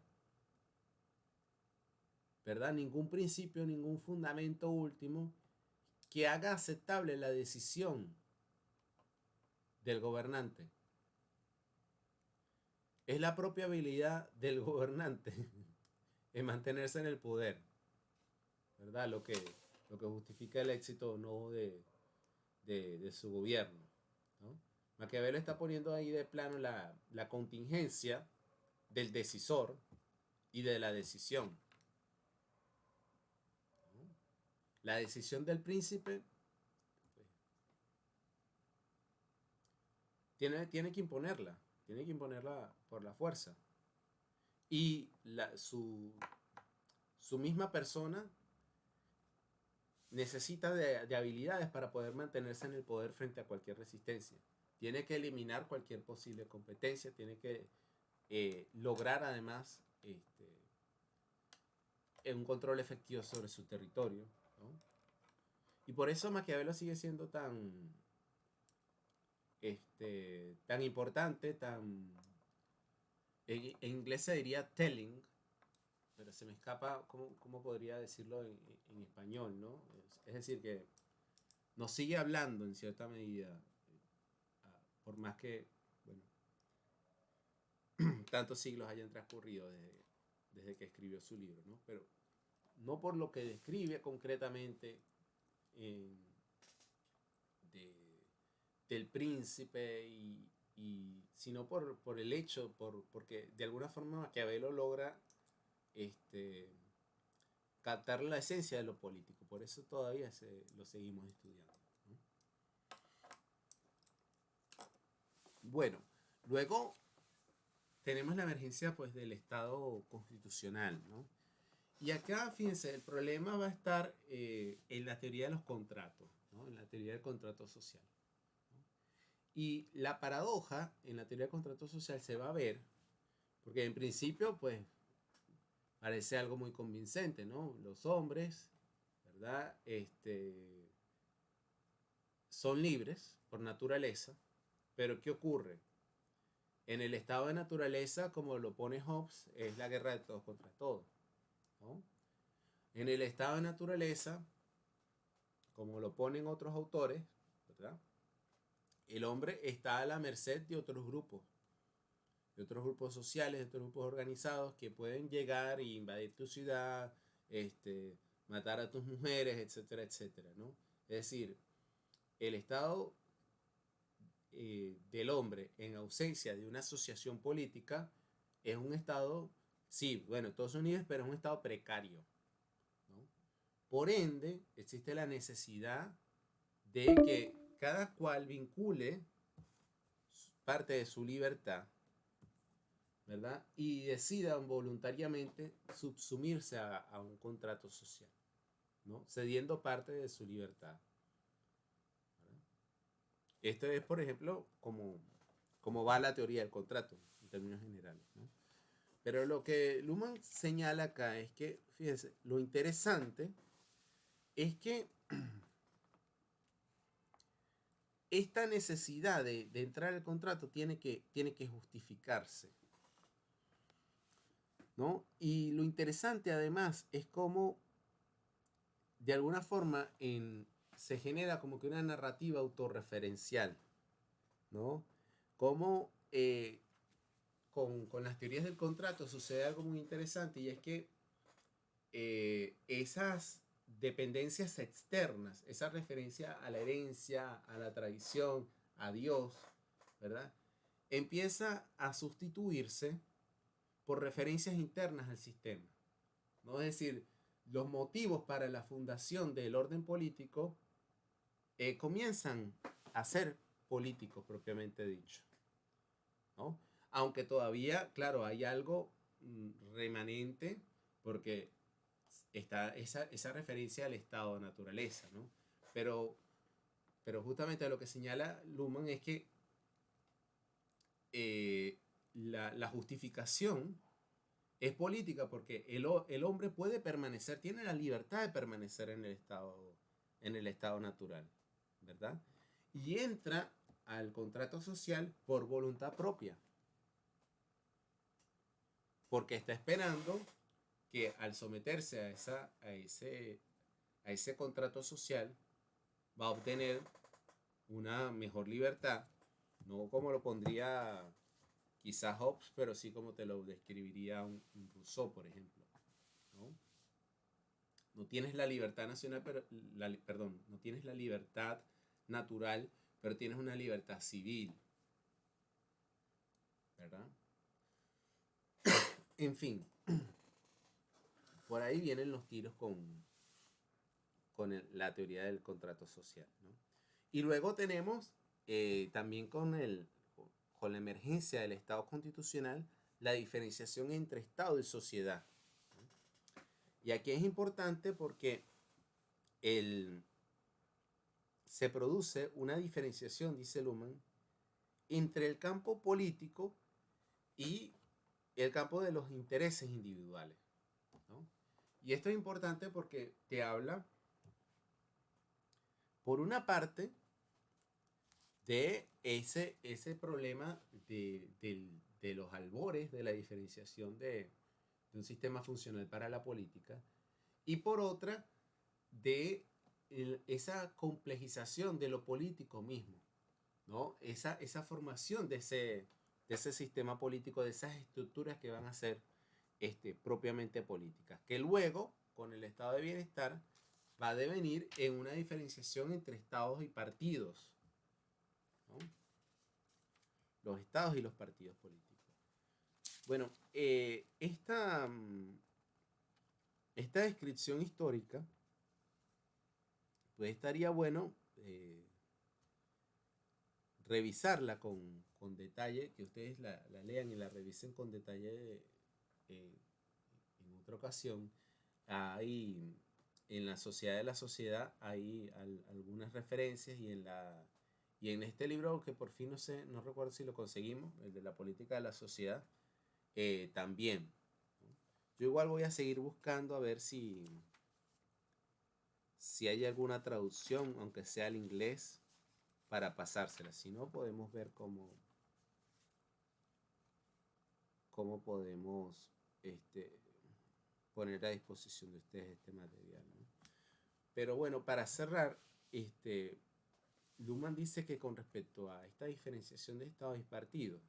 ¿verdad? Ningún principio, ningún fundamento último que haga aceptable la decisión del gobernante. Es la propia habilidad del gobernante en mantenerse en el poder, ¿verdad? Lo que justifica el éxito o no de su gobierno, ¿no? Maquiavelo está poniendo ahí de plano la contingencia del decisor y de la decisión, ¿no? La decisión del príncipe, pues, tiene que imponerla por la fuerza. Y su misma persona necesita de habilidades para poder mantenerse en el poder frente a cualquier resistencia. Tiene que eliminar cualquier posible competencia, tiene que lograr además un control efectivo sobre su territorio, ¿no? Y por eso Maquiavelo sigue siendo tan importante, en inglés se diría telling, pero se me escapa cómo podría decirlo en español, ¿no? Es decir, que nos sigue hablando en cierta medida, por más que, bueno, tantos siglos hayan transcurrido desde que escribió su libro, ¿no? Pero no por lo que describe concretamente del príncipe, sino por el hecho, porque de alguna forma Maquiavelo logra captar la esencia de lo político. Por eso todavía lo seguimos estudiando, ¿no? Bueno, luego tenemos la emergencia, pues, del Estado constitucional, ¿no? Y acá, fíjense, el problema va a estar en la teoría de los contratos, ¿no? En la teoría del contrato social, ¿no? Y la paradoja en la teoría del contrato social se va a ver, porque en principio, pues, parece algo muy convincente, ¿no? Los hombres, ¿verdad? Son libres por naturaleza, pero ¿qué ocurre? En el estado de naturaleza, como lo pone Hobbes, es la guerra de todos contra todos, ¿no? En el estado de naturaleza, como lo ponen otros autores, ¿verdad? El hombre está a la merced de otros grupos sociales, de otros grupos organizados que pueden llegar e invadir tu ciudad, matar a tus mujeres, etcétera, etcétera, ¿no? Es decir, el estado del hombre en ausencia de una asociación política es un estado, sí, bueno, todos unidos, pero es un estado precario, ¿no? Por ende, existe la necesidad de que cada cual vincule parte de su libertad, ¿verdad? Y decidan voluntariamente subsumirse a un contrato social, ¿no? Cediendo parte de su libertad, ¿verdad? Esto es, por ejemplo, como va la teoría del contrato, en términos generales, ¿no? Pero lo que Luhmann señala acá es que, fíjense, lo interesante es que esta necesidad de entrar al contrato tiene que justificarse, ¿no? Y lo interesante además es cómo de alguna forma se genera como que una narrativa autorreferencial, ¿no? Como con las teorías del contrato sucede algo muy interesante, y es que esas dependencias externas, esa referencia a la herencia, a la tradición, a Dios, ¿verdad? Empieza a sustituirse por referencias internas al sistema, ¿no? Es decir, los motivos para la fundación del orden político comienzan a ser políticos propiamente dicho, ¿no? Aunque todavía, claro, hay algo remanente porque está esa referencia al estado de naturaleza, ¿no? Pero justamente lo que señala Luhmann es que la justificación es política porque el hombre puede permanecer, tiene la libertad de permanecer en el estado natural, ¿verdad? Y entra al contrato social por voluntad propia, porque está esperando que al someterse a ese contrato social va a obtener una mejor libertad, no como lo pondría quizás Hobbes, pero sí como te lo describiría un Rousseau, por ejemplo, ¿no? No tienes la libertad nacional, perdón, no tienes la libertad natural, pero tienes una libertad civil, ¿verdad? En fin, por ahí vienen los tiros con la teoría del contrato social, ¿no? Y luego tenemos también con la emergencia del Estado constitucional la diferenciación entre Estado y sociedad, ¿no? Y aquí es importante porque se produce una diferenciación, dice Luhmann, entre el campo político y el campo de los intereses individuales, ¿no? Y esto es importante porque te habla, por una parte, de ese problema de los albores de la diferenciación de un sistema funcional para la política, y por otra, de esa complejización de lo político mismo, ¿no? Esa formación de ese sistema político, de esas estructuras que van a ser propiamente políticas, que luego, con el estado de bienestar, va a devenir en una diferenciación entre estados y partidos, ¿no? Los estados y los partidos políticos. Bueno, esta descripción histórica, pues estaría bueno revisarla con detalle, que ustedes la lean y la revisen con detalle en otra ocasión. Hay en la sociedad de la sociedad hay algunas referencias y en este libro que por fin no recuerdo si lo conseguimos, el de la política de la sociedad, también, ¿no? Yo igual voy a seguir buscando a ver si hay alguna traducción, aunque sea al inglés, para pasársela. Si no, podemos ver cómo podemos poner a disposición de ustedes este material, ¿no? Pero bueno, para cerrar, Luhmann dice que con respecto a esta diferenciación de estados y partidos,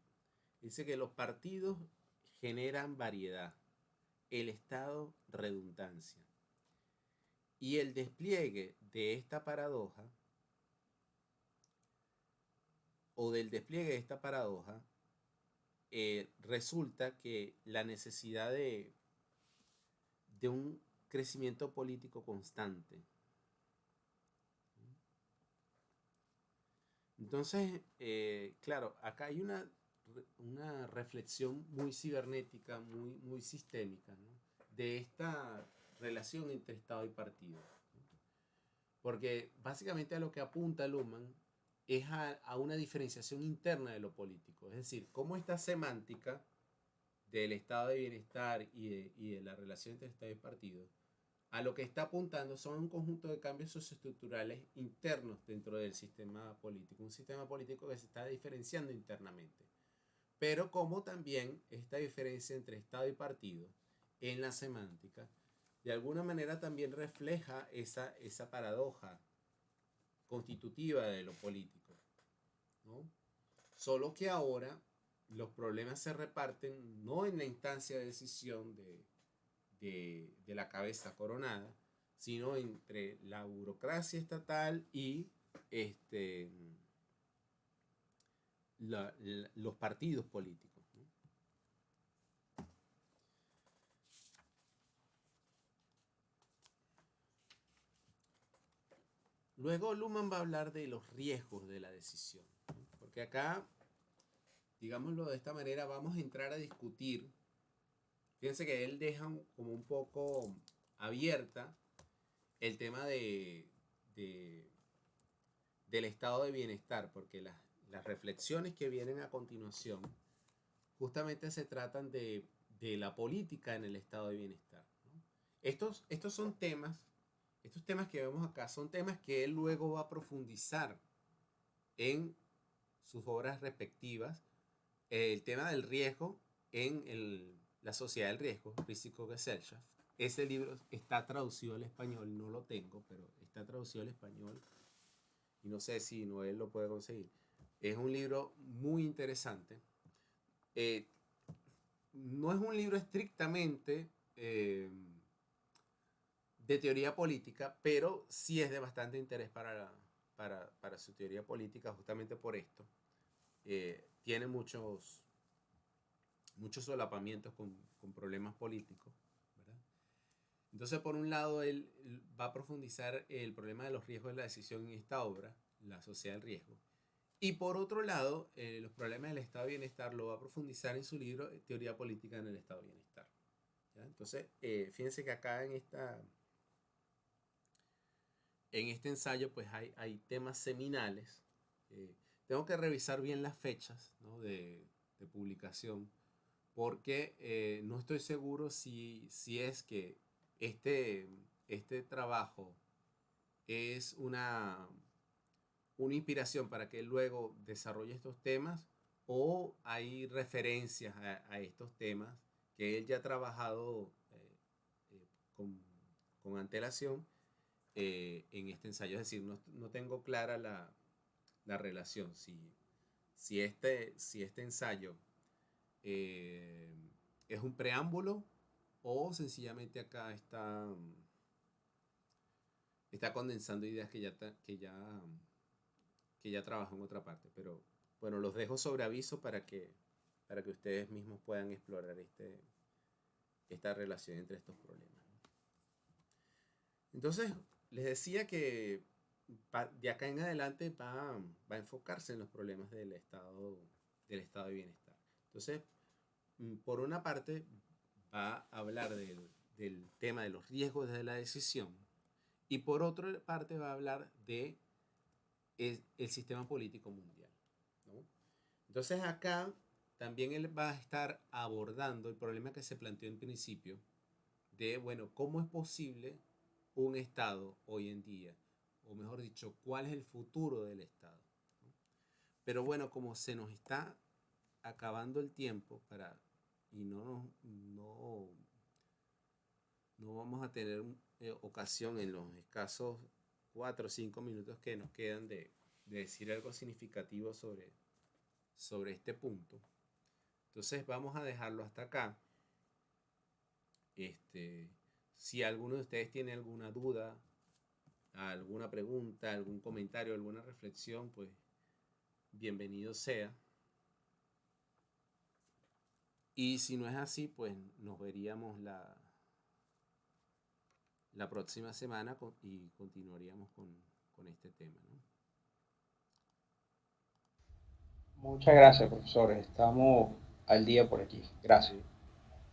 dice que los partidos generan variedad, el estado redundancia, y el despliegue de esta paradoja, o del despliegue de esta paradoja, resulta que la necesidad de un crecimiento político constante. Entonces, claro, acá hay una reflexión muy cibernética, muy sistémica, ¿no? De esta relación entre Estado y partido, ¿no? Porque básicamente a lo que apunta Luhmann es a una diferenciación interna de lo político. Es decir, cómo esta semántica del estado de bienestar y de la relación entre Estado y partido, a lo que está apuntando son un conjunto de cambios socioestructurales internos dentro del sistema político. Un sistema político que se está diferenciando internamente. Pero como también esta diferencia entre Estado y partido en la semántica, de alguna manera también refleja esa paradoja constitutiva de lo político, ¿no? Solo que ahora los problemas se reparten no en la instancia de decisión de la cabeza coronada, sino entre la burocracia estatal y los partidos políticos, ¿no? Luego Luhmann va a hablar de los riesgos de la decisión, ¿no? Porque acá, digámoslo de esta manera, vamos a entrar a discutir. Fíjense que él deja como un poco abierta el tema del estado de bienestar, porque las reflexiones que vienen a continuación justamente se tratan de la política en el estado de bienestar, ¿no? Estos son temas, estos temas que vemos acá son temas que él luego va a profundizar en sus obras respectivas. El tema del riesgo en la sociedad del riesgo, Risikogesellschaft. Ese libro está traducido al español, no lo tengo, pero está traducido al español y no sé si Noel lo puede conseguir. Es un libro muy interesante. No es un libro estrictamente de teoría política, pero sí es de bastante interés para su teoría política, justamente por esto. Tiene muchos solapamientos con problemas políticos, ¿verdad? Entonces, por un lado, él va a profundizar el problema de los riesgos de la decisión en esta obra, la sociedad del riesgo. Y por otro lado, los problemas del estado de bienestar lo va a profundizar en su libro Teoría política en el estado de bienestar, ¿ya? Entonces, fíjense que acá en este ensayo pues hay temas seminales. Tengo que revisar bien las fechas, ¿no?, de publicación, porque no estoy seguro si es que este trabajo es una inspiración para que él luego desarrolle estos temas, o hay referencias a estos temas que él ya ha trabajado con antelación en este ensayo. Es decir, no tengo clara la relación, si este ensayo es un preámbulo o sencillamente acá está condensando ideas que ya trabajó en otra parte. Pero bueno, los dejo sobre aviso para que ustedes mismos puedan explorar esta relación entre estos problemas, ¿no? Entonces, les decía que de acá en adelante va a enfocarse en los problemas del estado de bienestar. Entonces, por una parte, va a hablar del tema de los riesgos de la decisión, y por otra parte va a hablar de el sistema político mundial, ¿no? Entonces acá también él va a estar abordando el problema que se planteó en principio de, bueno, ¿cómo es posible un Estado hoy en día? O mejor dicho, ¿cuál es el futuro del Estado, ¿no? Pero bueno, como se nos está acabando el tiempo y no vamos a tener ocasión en los escasos 4 o 5 minutos que nos quedan de decir algo significativo sobre este punto. Entonces vamos a dejarlo hasta acá. Si alguno de ustedes tiene alguna duda, alguna pregunta, algún comentario, alguna reflexión, pues bienvenido sea. Y si no es así, pues nos veríamos la próxima semana y continuaríamos con este tema, ¿no? Muchas gracias, profesor. Estamos al día por aquí. Gracias. Sí.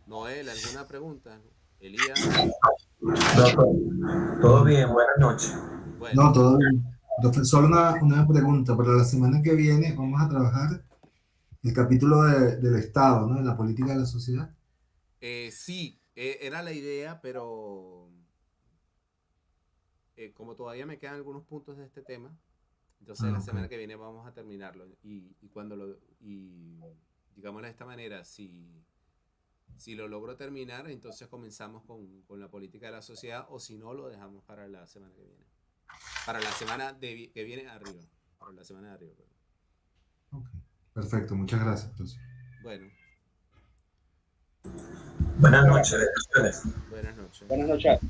Noel, ¿alguna pregunta? Elías. Todo bien, buenas noches. Bueno. No, todo bien. Profesor, una pregunta. Para la semana que viene vamos a trabajar el capítulo del Estado, ¿no? De la política de la sociedad. Sí, era la idea, pero como todavía me quedan algunos puntos de este tema, entonces la semana que viene vamos a terminarlo. Y digámoslo de esta manera, si lo logro terminar, entonces comenzamos con la política de la sociedad, o si no, lo dejamos para la semana que viene. Para la semana que viene arriba. Para la semana de arriba. Okay. Perfecto, muchas gracias, profesor. Bueno. Buenas noches. Buenas noches. Buenas noches.